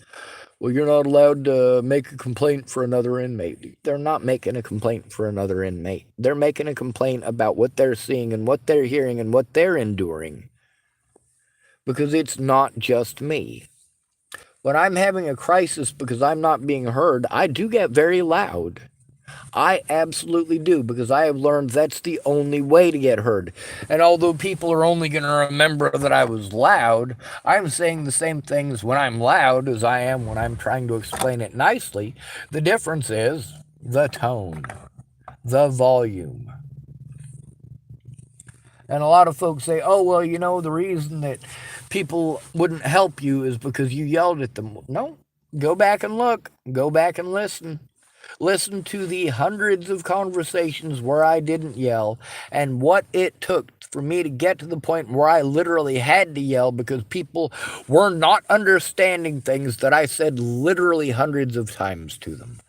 Well, you're not allowed to make a complaint for another inmate. They're not making a complaint for another inmate. They're making a complaint about what they're seeing and what they're hearing and what they're enduring. Because it's not just me. When I'm having a crisis because I'm not being heard, I do get very loud. I absolutely do, because I have learned that's the only way to get heard. And although people are only going to remember that I was loud, I'm saying the same things when I'm loud as I am when I'm trying to explain it nicely. The difference is the tone, the volume. And a lot of folks say, oh, well, you know, the reason that people wouldn't help you is because you yelled at them. No, go back and look. Go back and listen. Listen to the hundreds of conversations where I didn't yell and what it took for me to get to the point where I literally had to yell because people were not understanding things that I said literally hundreds of times to them.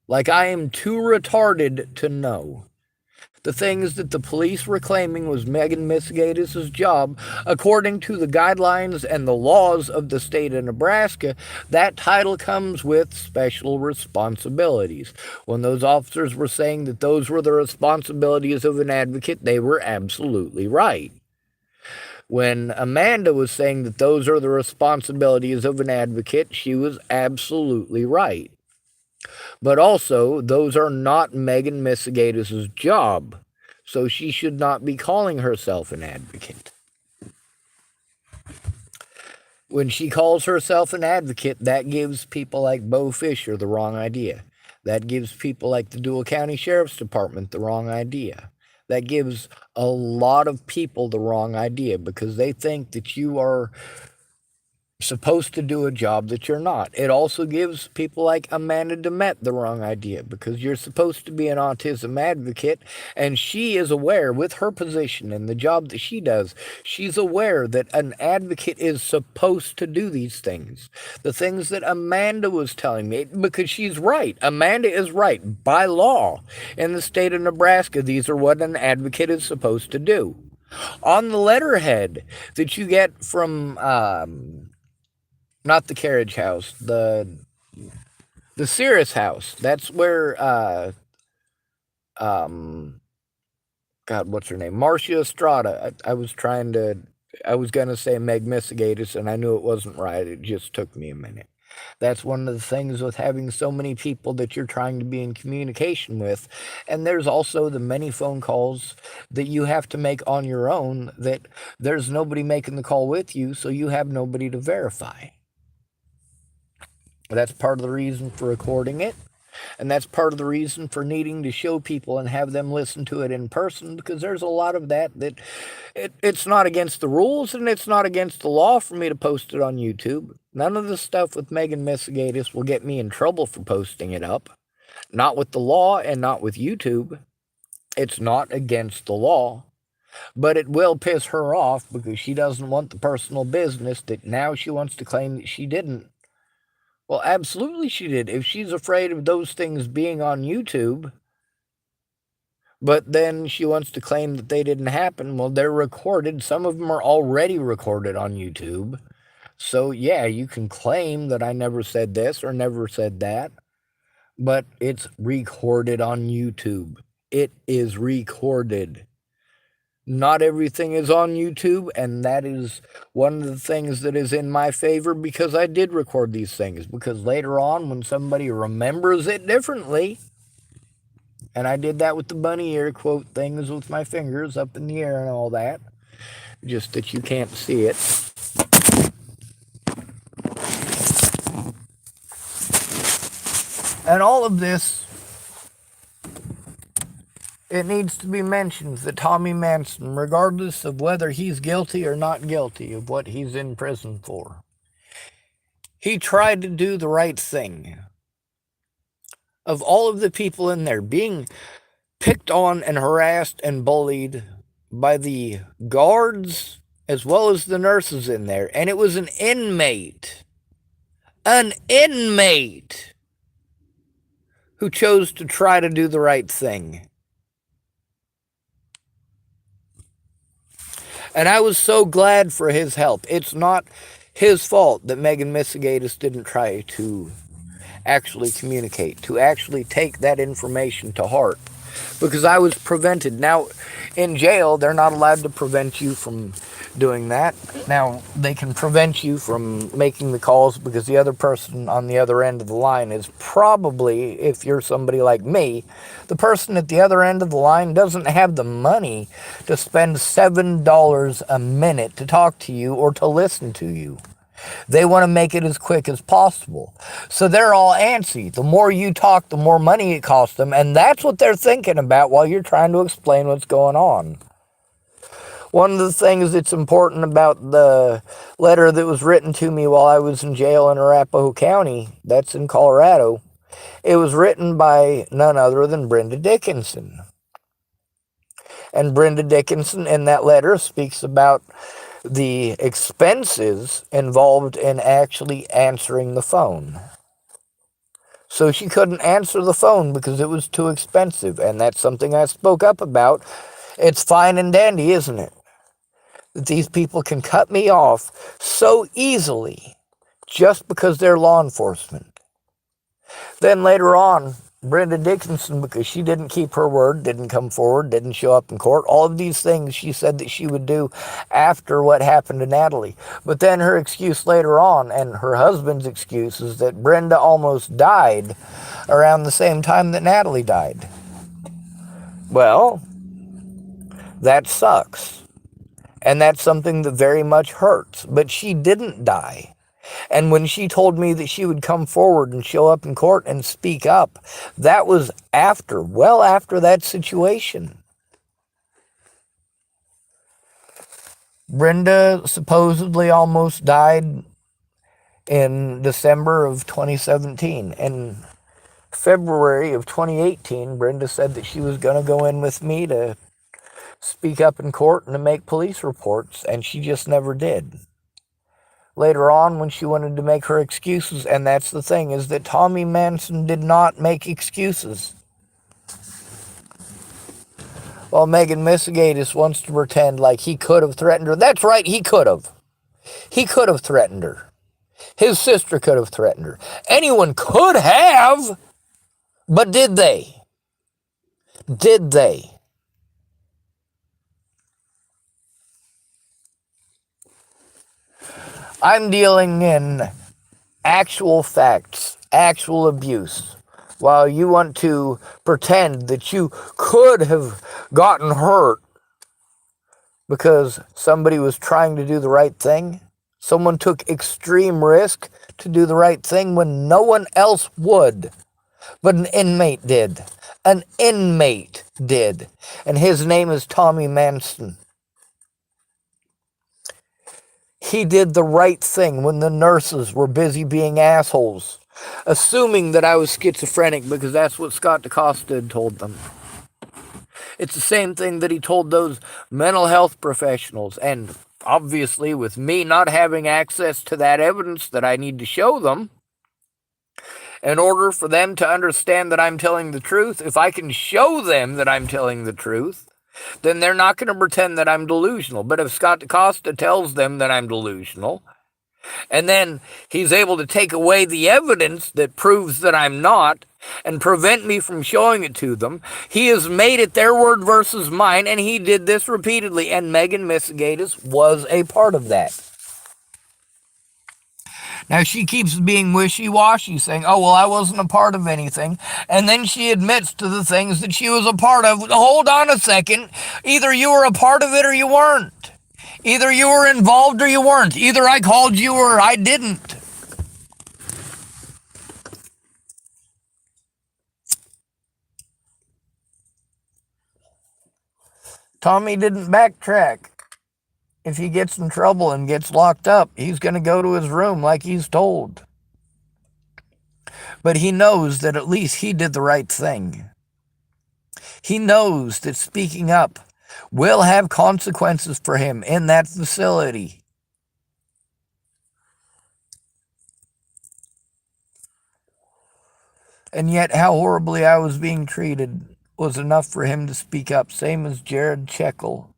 Like I am too retarded to know. The things that the police were claiming was Megan Misegadis' job, according to the guidelines and the laws of the state of Nebraska, that title comes with special responsibilities. When those officers were saying that those were the responsibilities of an advocate, they were absolutely right. When Amanda was saying that those are the responsibilities of an advocate, she was absolutely right. But also, those are not Megan Misegadis' job, so she should not be calling herself an advocate. When she calls herself an advocate, that gives people like Bo Fisher the wrong idea. That gives people like the Dual County Sheriff's Department the wrong idea. That gives a lot of people the wrong idea because they think that you are supposed to do a job that you're not. It also gives people like Amanda Demet the wrong idea, because you're supposed to be an autism advocate, and she is aware, with her position and the job that she does, she's aware that an advocate is supposed to do these things. The things that Amanda was telling me, because she's right. Amanda is right. By law, in the state of Nebraska, these are what an advocate is supposed to do. On the letterhead that you get from not the carriage house, the Cirrus house. That's where God, what's her name? Marcia Estrada. I was gonna say Meg Misegadis, and I knew it wasn't right. It just took me a minute. That's one of the things with having so many people that you're trying to be in communication with. And there's also the many phone calls that you have to make on your own, that there's nobody making the call with you, so you have nobody to verify. That's part of the reason for recording it. And that's part of the reason for needing to show people and have them listen to it in person, because there's a lot of that it's not against the rules and it's not against the law for me to post it on YouTube. None of the stuff with Megan Misegadis will get me in trouble for posting it up. Not with the law and not with YouTube. It's not against the law. But it will piss her off, because she doesn't want the personal business that now she wants to claim that she didn't. Well, absolutely she did. If she's afraid of those things being on YouTube, but then she wants to claim that they didn't happen, well, they're recorded. Some of them are already recorded on YouTube. So, yeah, you can claim that I never said this or never said that, but it's recorded on YouTube. It is recorded. Not everything is on YouTube, and that is one of the things that is in my favor, because I did record these things. Because later on, when somebody remembers it differently, and I did that with the bunny ear quote things with my fingers up in the air and all that, just that you can't see it. And all of this, it needs to be mentioned that Tommy Manson, regardless of whether he's guilty or not guilty of what he's in prison for, he tried to do the right thing. Of all of the people in there being picked on and harassed and bullied by the guards as well as the nurses in there, and it was an inmate who chose to try to do the right thing. And I was so glad for his help. It's not his fault that Megan Misegadis didn't try to actually communicate, to actually take that information to heart, because I was prevented. Now, in jail, they're not allowed to prevent you from doing that. Now, they can prevent you from making the calls, because the other person on the other end of the line is probably, if you're somebody like me, the person at the other end of the line doesn't have the money to spend $7 a minute to talk to you or to listen to you. They want to make it as quick as possible. So they're all antsy. The more you talk, the more money it costs them. And that's what they're thinking about while you're trying to explain what's going on. One of the things that's important about the letter that was written to me while I was in jail in Arapahoe County, that's in Colorado, it was written by none other than Brenda Dickinson. And Brenda Dickinson in that letter speaks about the expenses involved in actually answering the phone. So she couldn't answer the phone because it was too expensive, and that's something I spoke up about. It's fine and dandy, isn't it, that these people can cut me off so easily just because they're law enforcement. Then later on, Brenda Dickinson, because she didn't keep her word, didn't come forward, didn't show up in court, all of these things she said that she would do after what happened to Natalie. But then her excuse later on, and her husband's excuse, is that Brenda almost died around the same time that Natalie died. Well, that sucks. And that's something that very much hurts. But she didn't die. And when she told me that she would come forward and show up in court and speak up, that was well after that situation. Brenda supposedly almost died in December of 2017. In February of 2018, Brenda said that she was going to go in with me to speak up in court and to make police reports, and she just never did. Later on, when she wanted to make her excuses, and that's the thing, is that Tommy Manson did not make excuses. Well, Misegadis wants to pretend like he could have threatened her. That's right, he could have. He could have threatened her. His sister could have threatened her. Anyone could have, but did they? Did they? I'm dealing in actual facts, actual abuse, while you want to pretend that you could have gotten hurt because somebody was trying to do the right thing. Someone took extreme risk to do the right thing when no one else would. But an inmate did. An inmate did. And his name is Tommy Manson. He did the right thing when the nurses were busy being assholes, assuming that I was schizophrenic because that's what Scott DaCosta had told them. It's the same thing that he told those mental health professionals. And obviously, with me not having access to that evidence that I need to show them, in order for them to understand that I'm telling the truth, if I can show them that I'm telling the truth, then they're not going to pretend that I'm delusional. But if Scott DaCosta tells them that I'm delusional, and then he's able to take away the evidence that proves that I'm not, and prevent me from showing it to them, he has made it their word versus mine, and he did this repeatedly, and Misegadis was a part of that. Now, she keeps being wishy-washy, saying, oh, well, I wasn't a part of anything. And then she admits to the things that she was a part of. Hold on a second. Either you were a part of it or you weren't. Either you were involved or you weren't. Either I called you or I didn't. Tommy didn't backtrack. If he gets in trouble and gets locked up, he's going to go to his room like he's told. But he knows that at least he did the right thing. He knows that speaking up will have consequences for him in that facility. And yet how horribly I was being treated was enough for him to speak up, same as Jared Checkle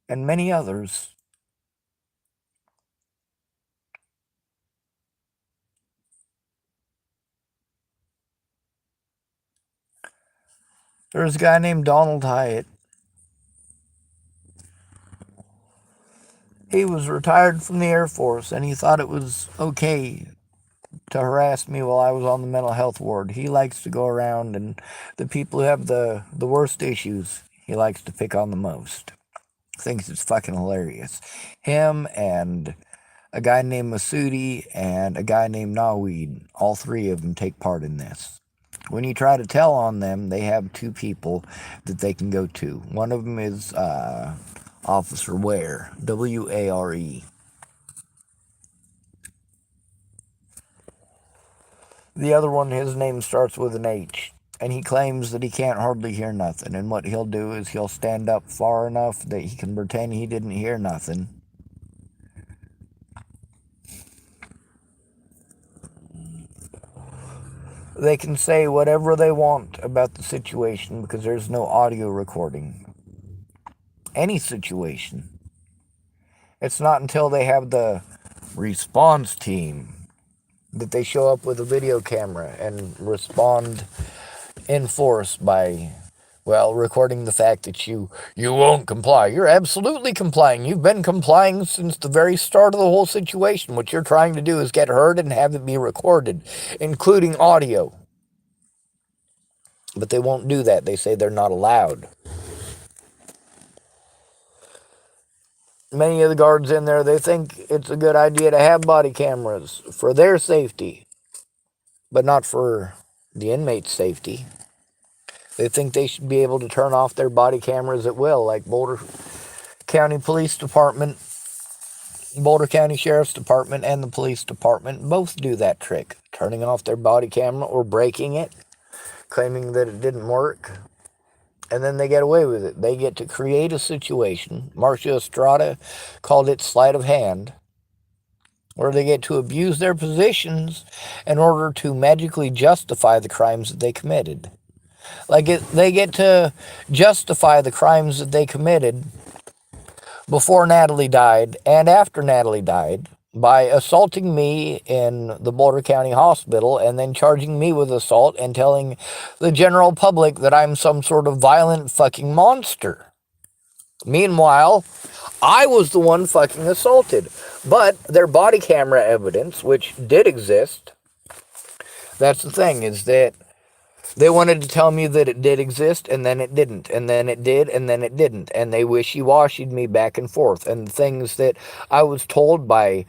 and many others. There's a guy named Donald Hyatt. He was retired from the Air Force, and he thought it was okay to harass me while I was on the mental health ward. He likes to go around, and the people who have the worst issues, he likes to pick on the most. Thinks it's fucking hilarious. Him and a guy named Masudi and a guy named Naweed, all three of them take part in this. When you try to tell on them, they have two people that they can go to. One of them is Officer Ware, W-A-R-E. The other one, his name starts with an H, and he claims that he can't hardly hear nothing. And what he'll do is he'll stand up far enough that he can pretend he didn't hear nothing. They can say whatever they want about the situation because there's no audio recording. Any situation. It's not until they have the response team that they show up with a video camera and respond in force by, well, recording the fact that you won't comply. You're absolutely complying. You've been complying since the very start of the whole situation. What you're trying to do is get heard and have it be recorded, including audio. But they won't do that. They say they're not allowed. Many of the guards in there, they think it's a good idea to have body cameras for their safety, but not for the inmates' safety. They think they should be able to turn off their body cameras at will, like Boulder County Police Department Boulder County Sheriff's Department and the police department both do that trick, turning off their body camera or breaking it, claiming that it didn't work, and then they get away with it. They get to create a situation. Marcia Estrada called it sleight of hand, where they get to abuse their positions in order to magically justify the crimes that they committed. They get to justify the crimes that they committed before Natalie died and after Natalie died by assaulting me in the Boulder County Hospital and then charging me with assault and telling the general public that I'm some sort of violent fucking monster. Meanwhile, I was the one fucking assaulted. But their body camera evidence, which did exist, that's the thing, is that they wanted to tell me that it did exist, and then it didn't, and then it did, and then it didn't, and they wishy-washied me back and forth, and things that I was told by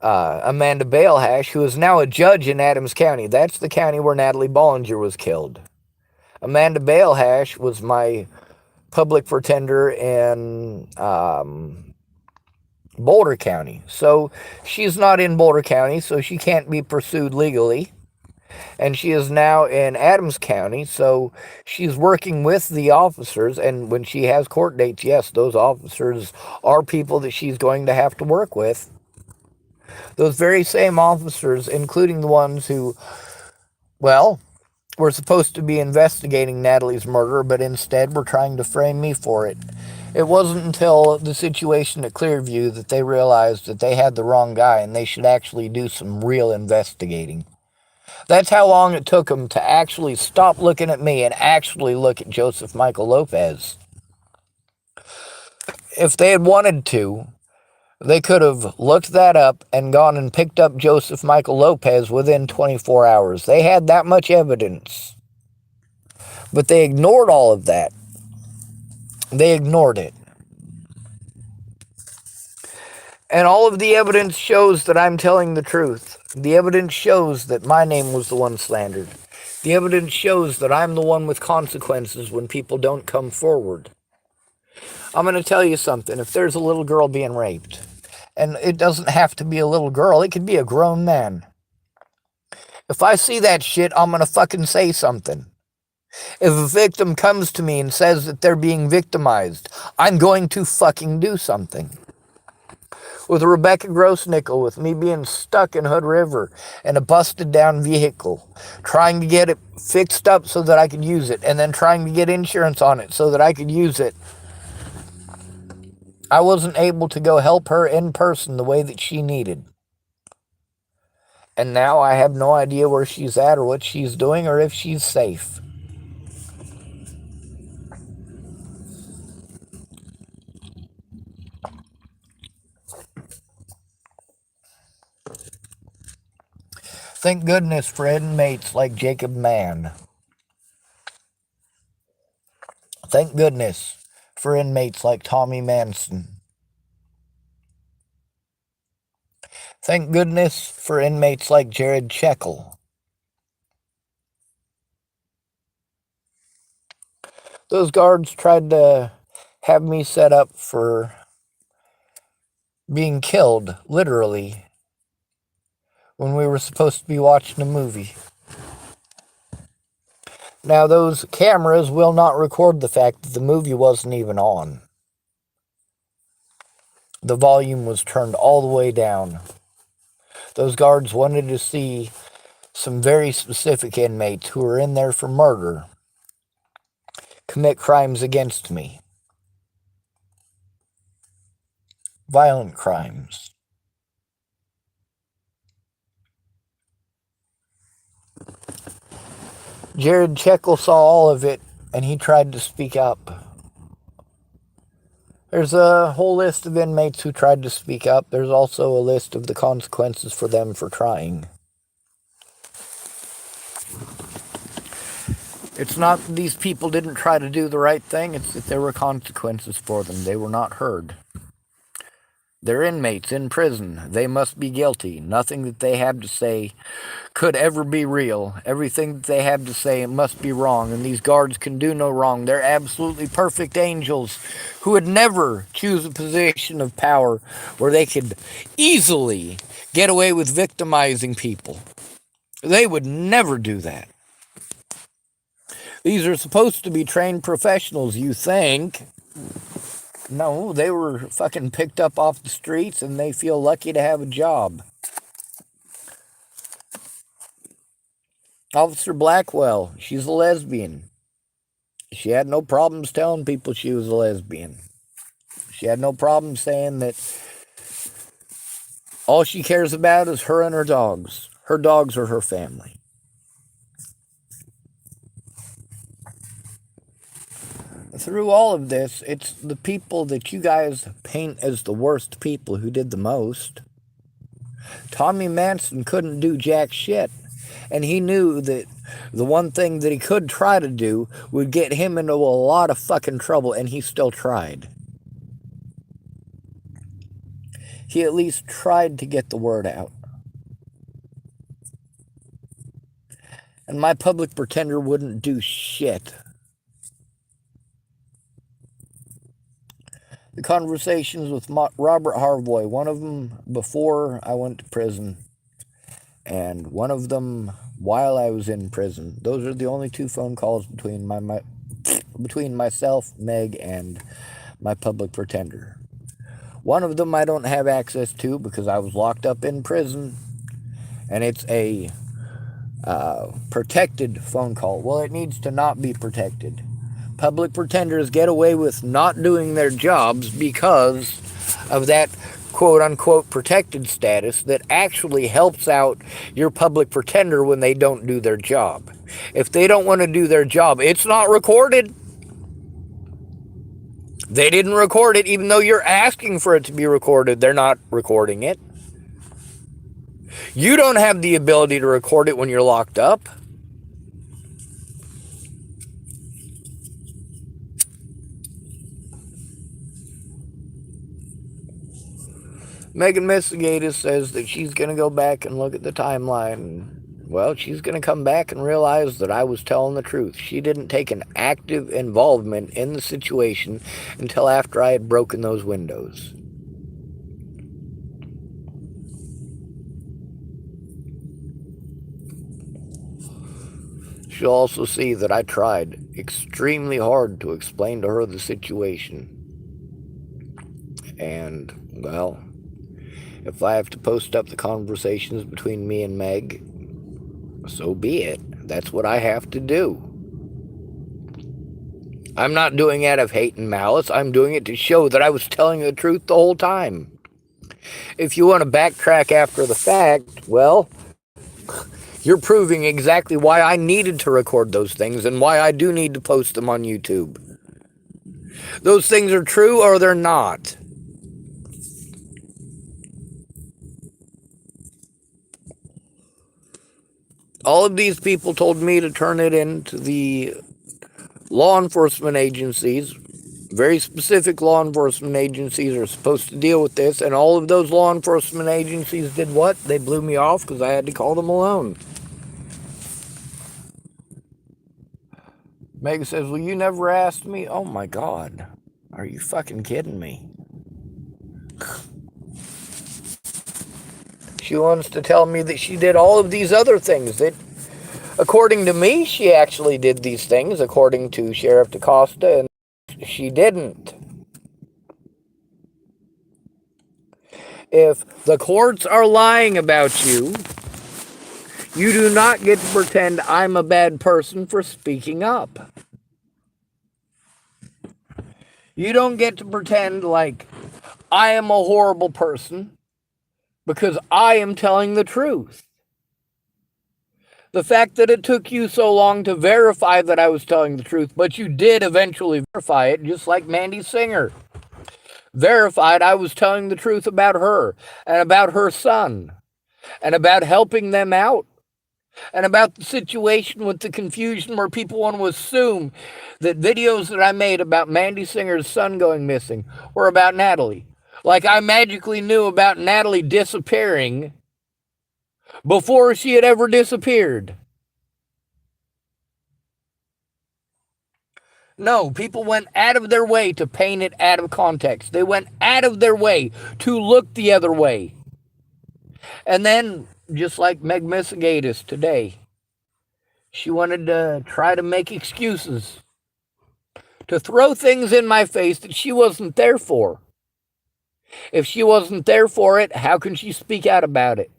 Amanda Balehash, who is now a judge in Adams County. That's the county where Natalie Bollinger was killed. Amanda Balehash was my public pretender in Boulder County. So she's not in Boulder County, so she can't be pursued legally. And she is now in Adams County, so she's working with the officers, and when she has court dates, yes, those officers are people that she's going to have to work with. Those very same officers, including the ones who, well, were supposed to be investigating Natalie's murder, but instead were trying to frame me for it. It wasn't until the situation at Clearview that they realized that they had the wrong guy and they should actually do some real investigating. That's how long it took them to actually stop looking at me and actually look at Joseph Michael Lopez. If they had wanted to, they could have looked that up and gone and picked up Joseph Michael Lopez within 24 hours. They had that much evidence. But they ignored all of that. They ignored it. And all of the evidence shows that I'm telling the truth. The evidence shows that my name was the one slandered. The evidence shows that I'm the one with consequences when people don't come forward. I'm going to tell you something. If there's a little girl being raped, and it doesn't have to be a little girl, it could be a grown man. If I see that shit, I'm going to fucking say something. If a victim comes to me and says that they're being victimized, I'm going to fucking do something. With Rebecca Grossnickel, with me being stuck in Hood River in a busted down vehicle, trying to get it fixed up so that I could use it, and then trying to get insurance on it so that I could use it. I wasn't able to go help her in person the way that she needed. And now I have no idea where she's at or what she's doing or if she's safe. Thank goodness for inmates like Jacob Mann. Thank goodness for inmates like Tommy Manson. Thank goodness for inmates like Jared Checkle. Those guards tried to have me set up for being killed, literally, when we were supposed to be watching a movie. Now, those cameras will not record the fact that the movie wasn't even on. The volume was turned all the way down. Those guards wanted to see some very specific inmates who were in there for murder commit crimes against me. Violent crimes. Jared Checkle saw all of it, and he tried to speak up. There's a whole list of inmates who tried to speak up. There's also a list of the consequences for them for trying. It's not that these people didn't try to do the right thing, it's that there were consequences for them. They were not heard. They're inmates in prison. They must be guilty. Nothing that they have to say could ever be real. Everything that they have to say must be wrong, and these guards can do no wrong. They're absolutely perfect angels who would never choose a position of power where they could easily get away with victimizing people. They would never do that. These are supposed to be trained professionals, you think. No, they were fucking picked up off the streets and they feel lucky to have a job. Officer Blackwell, she's a lesbian. She had no problems telling people she was a lesbian. She had no problem saying that all she cares about is her and her dogs. Her dogs are her family. Through all of this, it's the people that you guys paint as the worst people who did the most. Tommy Manson couldn't do jack shit. And he knew that the one thing that he could try to do would get him into a lot of fucking trouble, and he still tried. He at least tried to get the word out. And my public pretender wouldn't do shit. The conversations with Robert Harvoy, one of them before I went to prison, and one of them while I was in prison. Those are the only two phone calls between myself, Meg, and my public pretender. One of them I don't have access to because I was locked up in prison, and it's a protected phone call. Well, it needs to not be protected. Public pretenders get away with not doing their jobs because of that quote-unquote protected status that actually helps out your public pretender when they don't do their job. If they don't want to do their job, it's not recorded. They didn't record it, even though you're asking for it to be recorded. They're not recording it. You don't have the ability to record it when you're locked up. Megan Misegadis says that she's going to go back and look at the timeline. Well, she's going to come back and realize that I was telling the truth. She didn't take an active involvement in the situation until after I had broken those windows. She'll also see that I tried extremely hard to explain to her the situation. And, well, if I have to post up the conversations between me and Meg, so be it. That's what I have to do. I'm not doing it out of hate and malice. I'm doing it to show that I was telling the truth the whole time. If you want to backtrack after the fact, well, you're proving exactly why I needed to record those things and why I do need to post them on YouTube. Those things are true or they're not. All of these people told me to turn it into the law enforcement agencies. Very specific law enforcement agencies are supposed to deal with this, and all of those law enforcement agencies did what? They blew me off because I had to call them alone. Meg says, well, you never asked me? Oh my God. Are you fucking kidding me? She wants to tell me that she did all of these other things. That, according to me, she actually did these things. According to Sheriff DaCosta, and she didn't. If the courts are lying about you, you do not get to pretend I'm a bad person for speaking up. You don't get to pretend like I am a horrible person because I am telling the truth. The fact that it took you so long to verify that I was telling the truth, but you did eventually verify it, just like Mandy Singer verified I was telling the truth about her and about her son and about helping them out and about the situation with the confusion where people want to assume that videos that I made about Mandy Singer's son going missing were about Natalie. Like I magically knew about Natalie disappearing before she had ever disappeared. No, people went out of their way to paint it out of context. They went out of their way to look the other way. And then, just like Misegadis today, she wanted to try to make excuses, to throw things in my face that she wasn't there for. If she wasn't there for it, how can she speak out about it?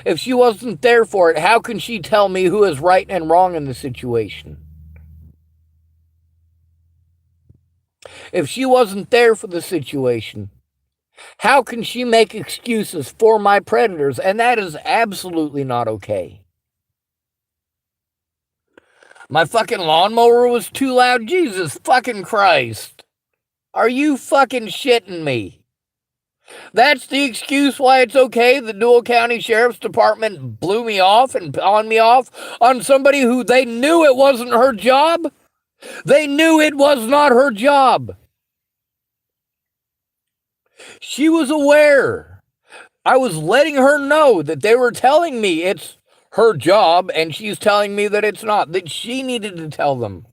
If she wasn't there for it, how can she tell me who is right and wrong in the situation? If she wasn't there for the situation, how can she make excuses for my predators? And that is absolutely not okay. My fucking lawnmower was too loud. Jesus fucking Christ. Are you fucking shitting me? That's the excuse why it's okay the Dual County Sheriff's Department blew me off and pawned me off on somebody who they knew it wasn't her job? They knew it was not her job. She was aware. I was letting her know that they were telling me it's her job, and she's telling me that it's not, that she needed to tell them.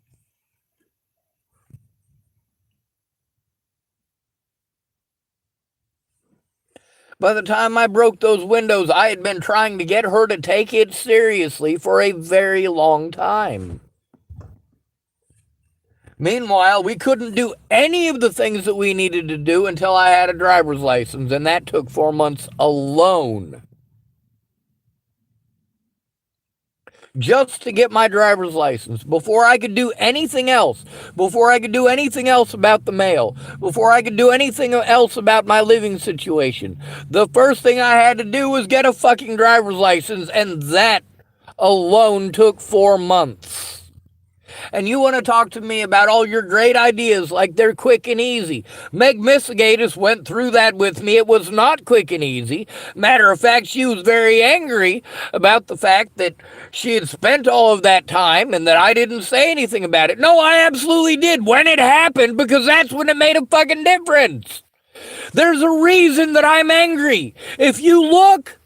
By the time I broke those windows, I had been trying to get her to take it seriously for a very long time. Meanwhile, we couldn't do any of the things that we needed to do until I had a driver's license, and that took 4 months alone. Just to get my driver's license, before I could do anything else, before I could do anything else about the mail, before I could do anything else about my living situation. The first thing I had to do was get a fucking driver's license, and that alone took 4 months. And you want to talk to me about all your great ideas like they're quick and easy. Misegadis went through that with me. It was not quick and easy. Matter of fact, she was very angry about the fact that she had spent all of that time and that I didn't say anything about it. No, I absolutely did when it happened, because that's when it made a fucking difference. There's a reason that I'm angry. If you look,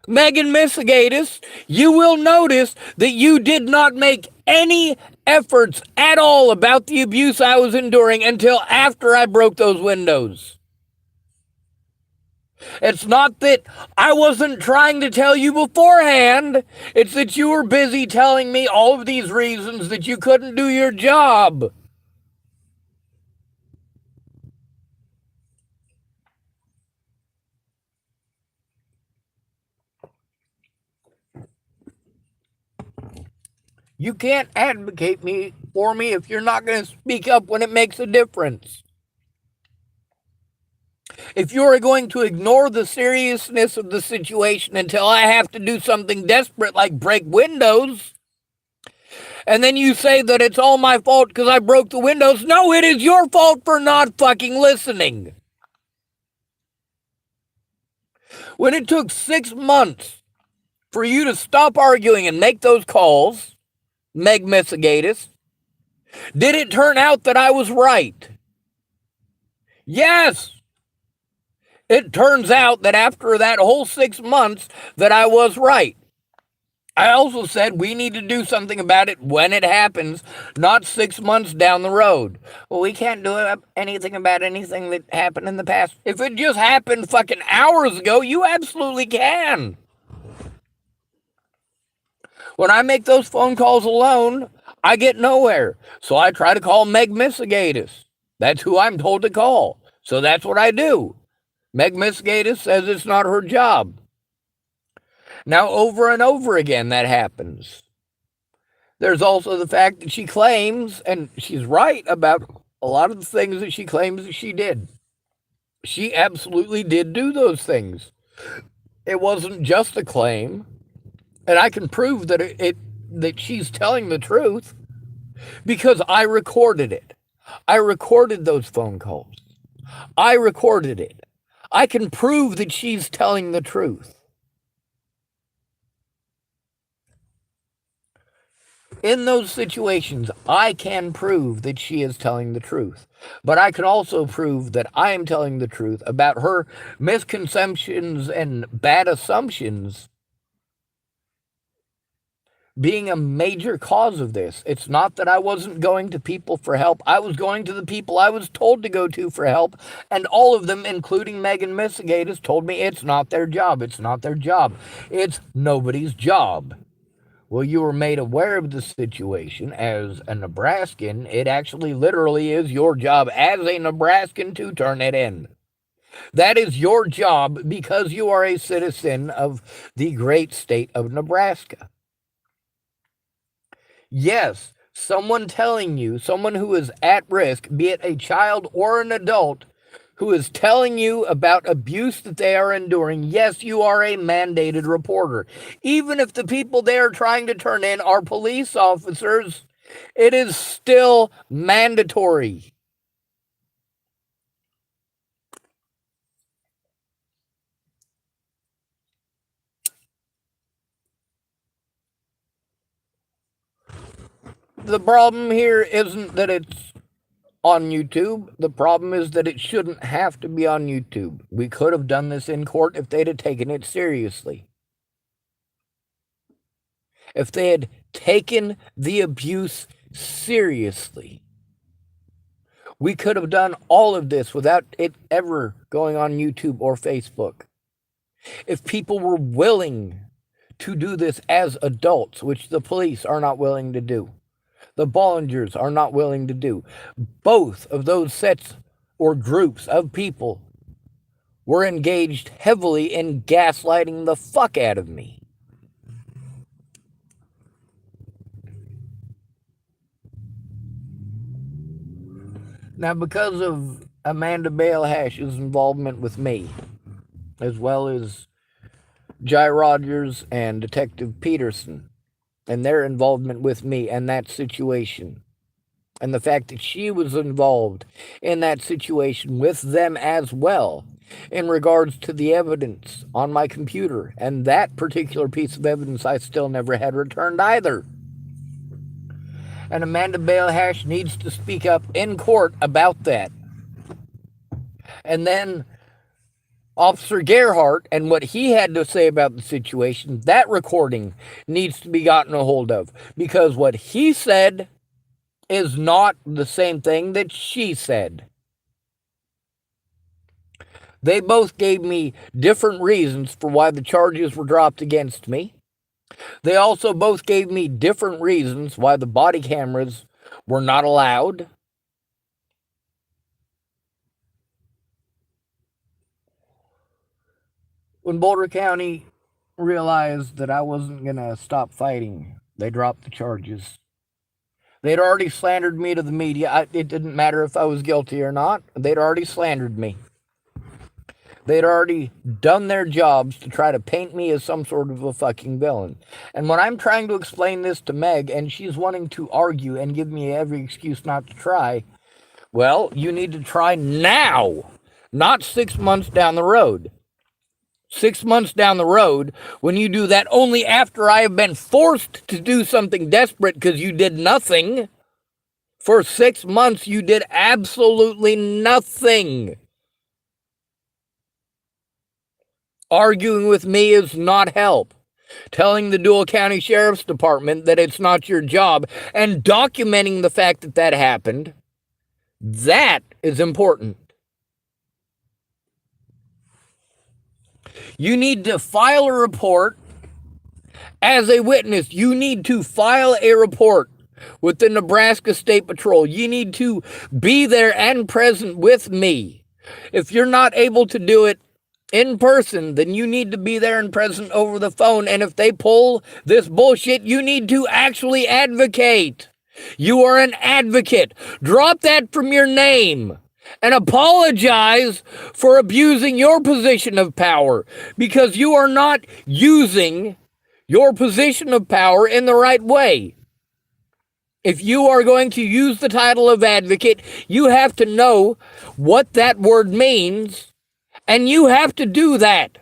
Megan Misegadis, you will notice that you did not make any efforts at all about the abuse I was enduring until after I broke those windows. It's not that I wasn't trying to tell you beforehand. It's that you were busy telling me all of these reasons that you couldn't do your job. You can't advocate for me if you're not going to speak up when it makes a difference. If you're going to ignore the seriousness of the situation until I have to do something desperate like break windows, and then you say that it's all my fault because I broke the windows, no, it is your fault for not fucking listening. When it took 6 months for you to stop arguing and make those calls, Meg Misegadis, did it turn out that I was right? Yes. It turns out that after that whole 6 months that I was right. I also said we need to do something about it when it happens, not 6 months down the road. Well, we can't do anything about anything that happened in the past. If it just happened fucking hours ago, you absolutely can. When I make those phone calls alone, I get nowhere. So I try to call Meg Misegadis. That's who I'm told to call. So that's what I do. Meg Misegadis says it's not her job. Now, over and over again, that happens. There's also the fact that she claims, and she's right about a lot of the things that she claims that she did. She absolutely did do those things. It wasn't just a claim. And I can prove that that she's telling the truth because I recorded it. I recorded those phone calls. I recorded it. I can prove that she's telling the truth. In those situations, I can prove that she is telling the truth. But I can also prove that I am telling the truth about her misconceptions and bad assumptions being a major cause of this. It's not that I wasn't going to people for help. I was going to the people I was told to go to for help, and all of them, including Megan Misegadis, told me it's not their job. It's not their job. It's nobody's job. Well, you were made aware of the situation as a Nebraskan. It actually literally is your job as a Nebraskan to turn it in. That is your job because you are a citizen of the great state of Nebraska. Yes, someone telling you, someone who is at risk, be it a child or an adult, who is telling you about abuse that they are enduring, yes, you are a mandated reporter. Even if the people they are trying to turn in are police officers, it is still mandatory. The problem here isn't that it's on YouTube. The problem is that it shouldn't have to be on YouTube. We could have done this in court if they'd have taken it seriously. If they had taken the abuse seriously, we could have done all of this without it ever going on YouTube or Facebook. If people were willing to do this as adults, which the police are not willing to do, the Bollingers are not willing to do, both of those sets or groups of people were engaged heavily in gaslighting the fuck out of me. Now, because of Amanda Balehash's involvement with me, as well as Jai Rogers and Detective Peterson, and their involvement with me and that situation, and the fact that she was involved in that situation with them as well, in regards to the evidence on my computer, and that particular piece of evidence I still never had returned either. And Amanda Balehash needs to speak up in court about that. And then Officer Gerhardt and what he had to say about the situation, that recording needs to be gotten a hold of, because what he said is not the same thing that she said. They both gave me different reasons for why the charges were dropped against me. They also both gave me different reasons why the body cameras were not allowed. When Boulder County realized that I wasn't going to stop fighting, they dropped the charges. They'd already slandered me to the media. It didn't matter if I was guilty or not. They'd already slandered me. They'd already done their jobs to try to paint me as some sort of a fucking villain. And when I'm trying to explain this to Meg, and she's wanting to argue and give me every excuse not to try, well, you need to try now, not 6 months down the road. 6 months down the road, when you do that only after I have been forced to do something desperate because you did nothing. For 6 months, you did absolutely nothing. Arguing with me is not help. Telling the Dual County Sheriff's Department that it's not your job and documenting the fact that that happened, that is important. You need to file a report as a witness. You need to file a report with the Nebraska State Patrol. You need to be there and present with me. If you're not able to do it in person, then you need to be there and present over the phone. And if they pull this bullshit, you need to actually advocate. You are an advocate. Drop that from your name and apologize for abusing your position of power, because you are not using your position of power in the right way. If you are going to use the title of advocate, you have to know what that word means, and you have to do that.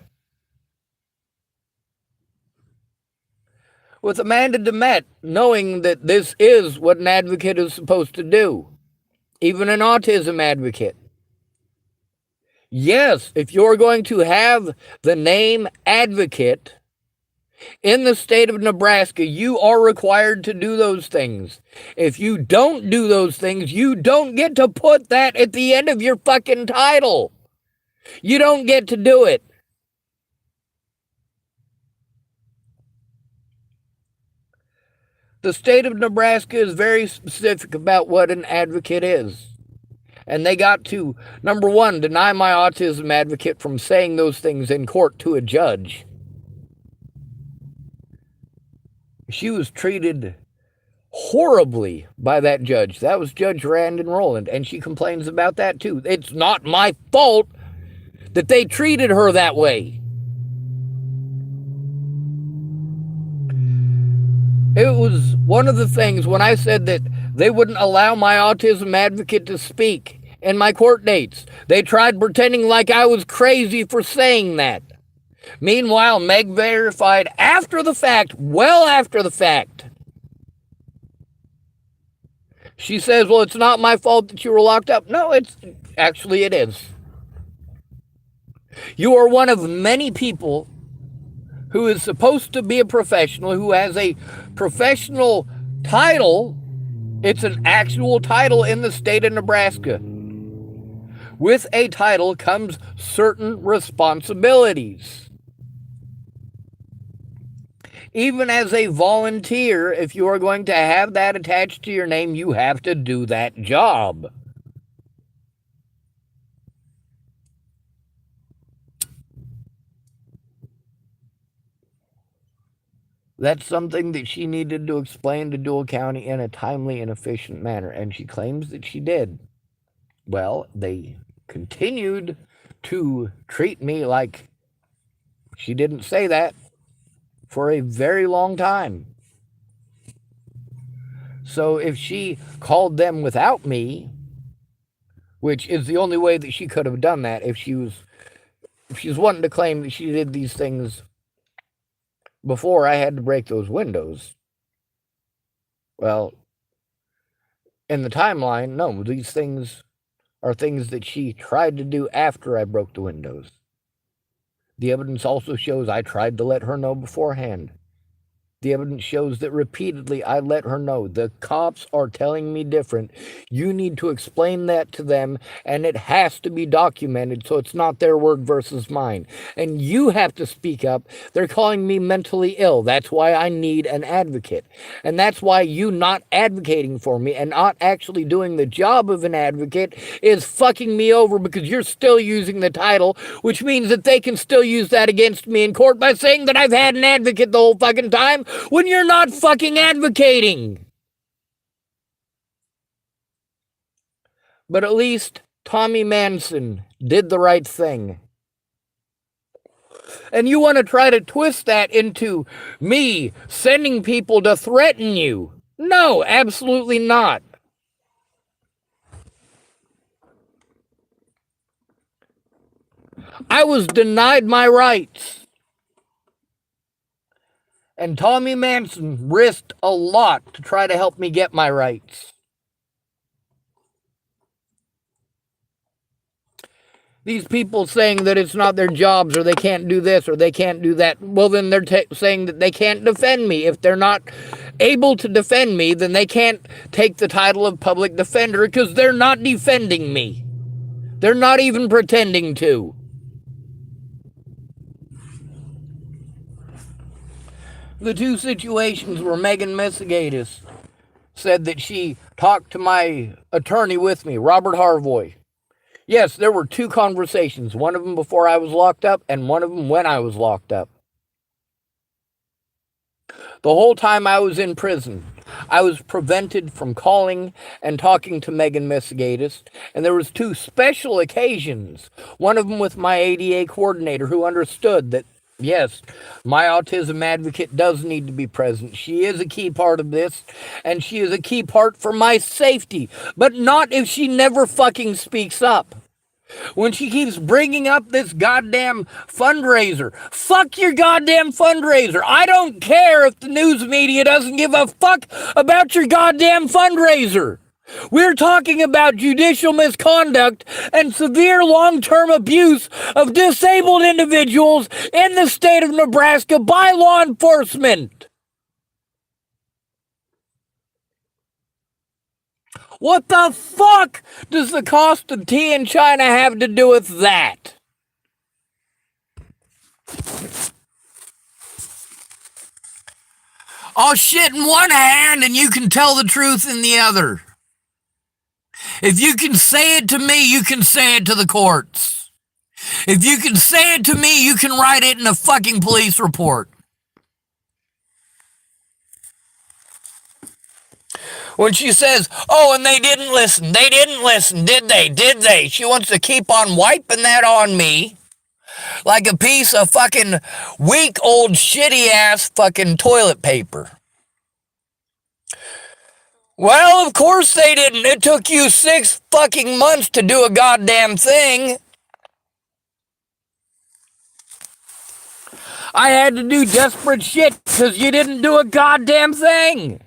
with Amanda DeMette, knowing that this is what an advocate is supposed to do, even an autism advocate. Yes, if you're going to have the name advocate in the state of Nebraska, you are required to do those things. If you don't do those things, you don't get to put that at the end of your fucking title. You don't get to do it. The state of Nebraska is very specific about what an advocate is. And they got to, number one, deny my autism advocate from saying those things in court to a judge. She was treated horribly by that judge. That was Judge Randon Rowland, and she complains about that too. It's not my fault that they treated her that way. It was one of the things when I said that they wouldn't allow my autism advocate to speak in my court dates. They tried pretending like I was crazy for saying that. Meanwhile, Meg verified after the fact, well after the fact. She says, well, it's not my fault that you were locked up. No, it is. You are one of many people who is supposed to be a professional, who has a professional title. It's an actual title in the state of Nebraska. With a title comes certain responsibilities. Even as a volunteer, if you are going to have that attached to your name, you have to do that job. That's something that she needed to explain to Dual County in a timely and efficient manner, and she claims that she did. Well, they continued to treat me like she didn't say that for a very long time. So if she called them without me, which is the only way that she could have done that, if she was wanting to claim that she did these things before I had to break those windows. Well, in the timeline, no, these things are things that she tried to do after I broke the windows. The evidence also shows I tried to let her know beforehand. The evidence shows that repeatedly I let her know the cops are telling me different. You need to explain that to them, and it has to be documented so it's not their word versus mine. And you have to speak up. They're calling me mentally ill. That's why I need an advocate. And that's why you not advocating for me and not actually doing the job of an advocate is fucking me over, because you're still using the title, which means that they can still use that against me in court by saying that I've had an advocate the whole fucking time, when you're not fucking advocating. But at least Tommy Manson did the right thing. And you want to try to twist that into me sending people to threaten you? No, absolutely not. I was denied my rights. And Tommy Manson risked a lot to try to help me get my rights. These people saying that it's not their jobs, or they can't do this, or they can't do that, well, then they're saying that they can't defend me. If they're not able to defend me, then they can't take the title of public defender, because they're not defending me. They're not even pretending to. The two situations where Megan Misegadis said that she talked to my attorney with me, Robert Harvoy. Yes, there were two conversations, one of them before I was locked up and one of them when I was locked up. The whole time I was in prison, I was prevented from calling and talking to Megan Misegadis, and there was two special occasions, one of them with my ADA coordinator, who understood that yes, my autism advocate does need to be present. She is a key part of this, and she is a key part for my safety, but not if she never fucking speaks up. when she keeps bringing up this goddamn fundraiser. Fuck your goddamn fundraiser. I don't care if the news media doesn't give a fuck about your goddamn fundraiser. We're talking about judicial misconduct and severe long-term abuse of disabled individuals in the state of Nebraska by law enforcement. What the fuck does the cost of tea in China have to do with that? I'll shit in one hand and you can tell the truth in the other. If you can say it to me, you can say it to the courts. If you can say it to me, you can write it in a fucking police report. When she says, oh, and they didn't listen, did they? She wants to keep on wiping that on me like a piece of fucking weak old shitty ass fucking toilet paper. Well, of course they didn't. It took you 6 fucking months to do a goddamn thing. I had to do desperate shit because you didn't do a goddamn thing.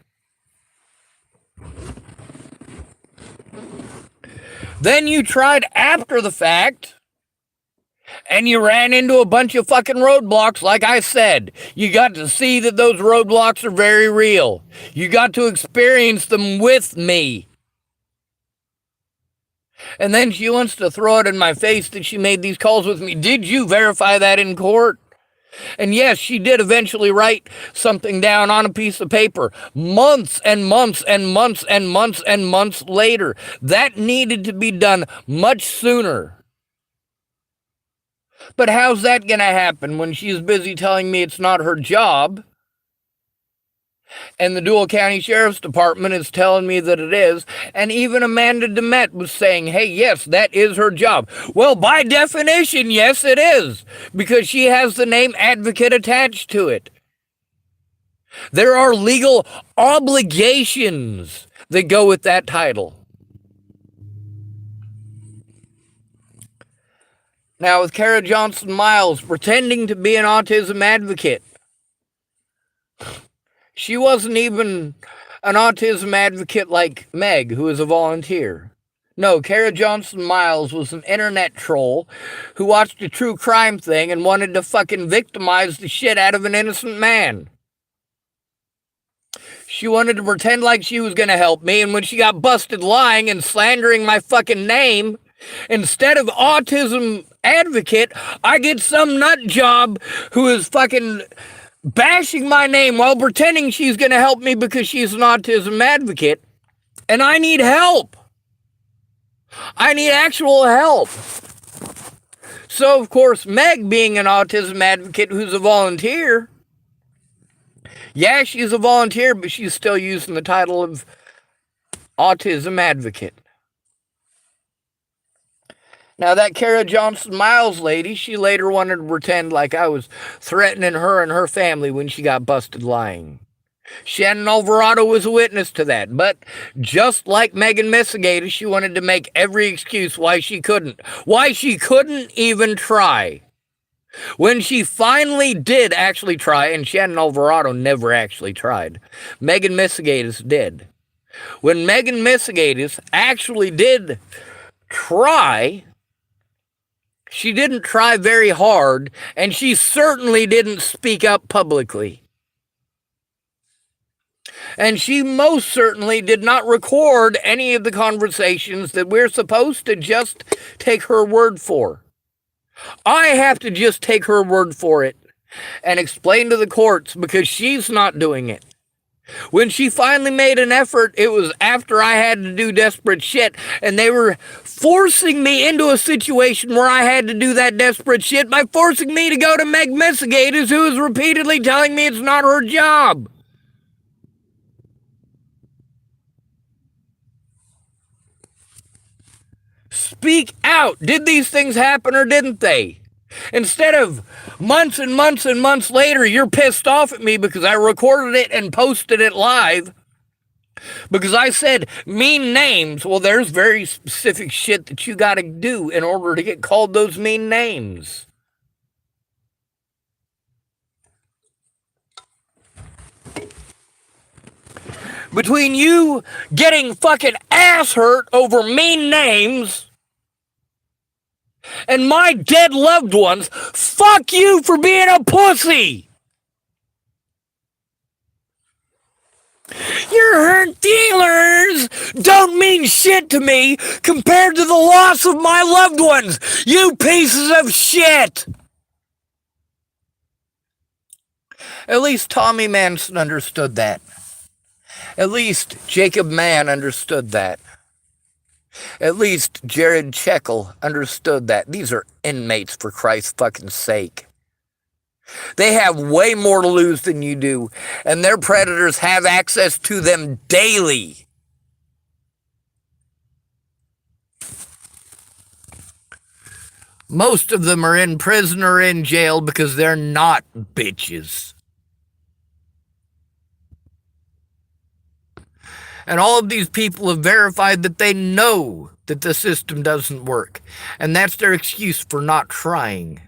Then you tried after the fact, and you ran into a bunch of fucking roadblocks, like I said. You got to see that those roadblocks are very real. You got to experience them with me. And then she wants to throw it in my face that she made these calls with me. Did you verify that in court? And yes, she did eventually write something down on a piece of paper months and months and months and months and months later. That needed to be done much sooner. But how's that going to happen when she's busy telling me it's not her job? And the Dual County Sheriff's Department is telling me that it is. And even Amanda DeMette was saying, hey, yes, that is her job. Well, by definition, yes, it is. Because she has the name advocate attached to it. There are legal obligations that go with that title. Now, with Kara Johnson Miles pretending to be an autism advocate, she wasn't even an autism advocate like Meg, who is a volunteer. No, Kara Johnson Miles was an internet troll who watched a true crime thing and wanted to fucking victimize the shit out of an innocent man. She wanted to pretend like she was going to help me, and when she got busted lying and slandering my fucking name, instead of autism advocate, I get some nut job who is fucking bashing my name while pretending she's going to help me because she's an autism advocate. And I need help. I need actual help. So, of course, Meg, being an autism advocate who's a volunteer, yeah, she's a volunteer, but she's still using the title of autism advocate. Now, that Kara Johnson Miles lady, she later wanted to pretend like I was threatening her and her family when she got busted lying. Shannon Alvarado was a witness to that, but just like Megan Misegadis, she wanted to make every excuse why she couldn't even try. When she finally did actually try, and Shannon Alvarado never actually tried, Megan Misegadis did. When Megan Misegadis actually did try, she didn't try very hard, and she certainly didn't speak up publicly. And she most certainly did not record any of the conversations that we're supposed to just take her word for. I have to just take her word for it and explain to the courts because she's not doing it. When she finally made an effort, it was after I had to do desperate shit, and they were forcing me into a situation where I had to do that desperate shit by forcing me to go to Meg Misegadis, who is repeatedly telling me it's not her job. Speak out. Did these things happen or didn't they? Instead of months and months and months later, you're pissed off at me because I recorded it and posted it live. Because I said mean names. Well, there's very specific shit that you got to do in order to get called those mean names. Between you getting fucking ass hurt over mean names and my dead loved ones, fuck you for being a pussy. Your hurt feelings don't mean shit to me compared to the loss of my loved ones, you pieces of shit. At least Tommy Manson understood that. At least Jacob Mann understood that. At least Jared Checkle understood that. These are inmates, for Christ's fucking sake. They have way more to lose than you do, and their predators have access to them daily. Most of them are in prison or in jail because they're not bitches. And all of these people have verified that they know that the system doesn't work. And that's their excuse for not trying.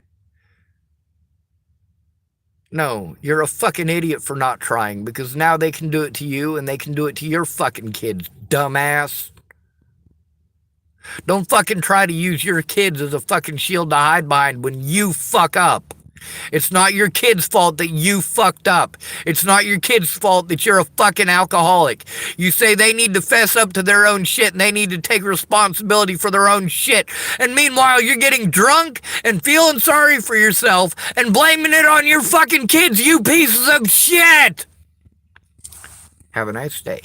No, you're a fucking idiot for not trying, because now they can do it to you and they can do it to your fucking kids, dumbass. Don't fucking try to use your kids as a fucking shield to hide behind when you fuck up. It's not your kid's fault that you fucked up. It's not your kid's fault that you're a fucking alcoholic. You say they need to fess up to their own shit and they need to take responsibility for their own shit. And meanwhile, you're getting drunk and feeling sorry for yourself and blaming it on your fucking kids, you pieces of shit. Have a nice day.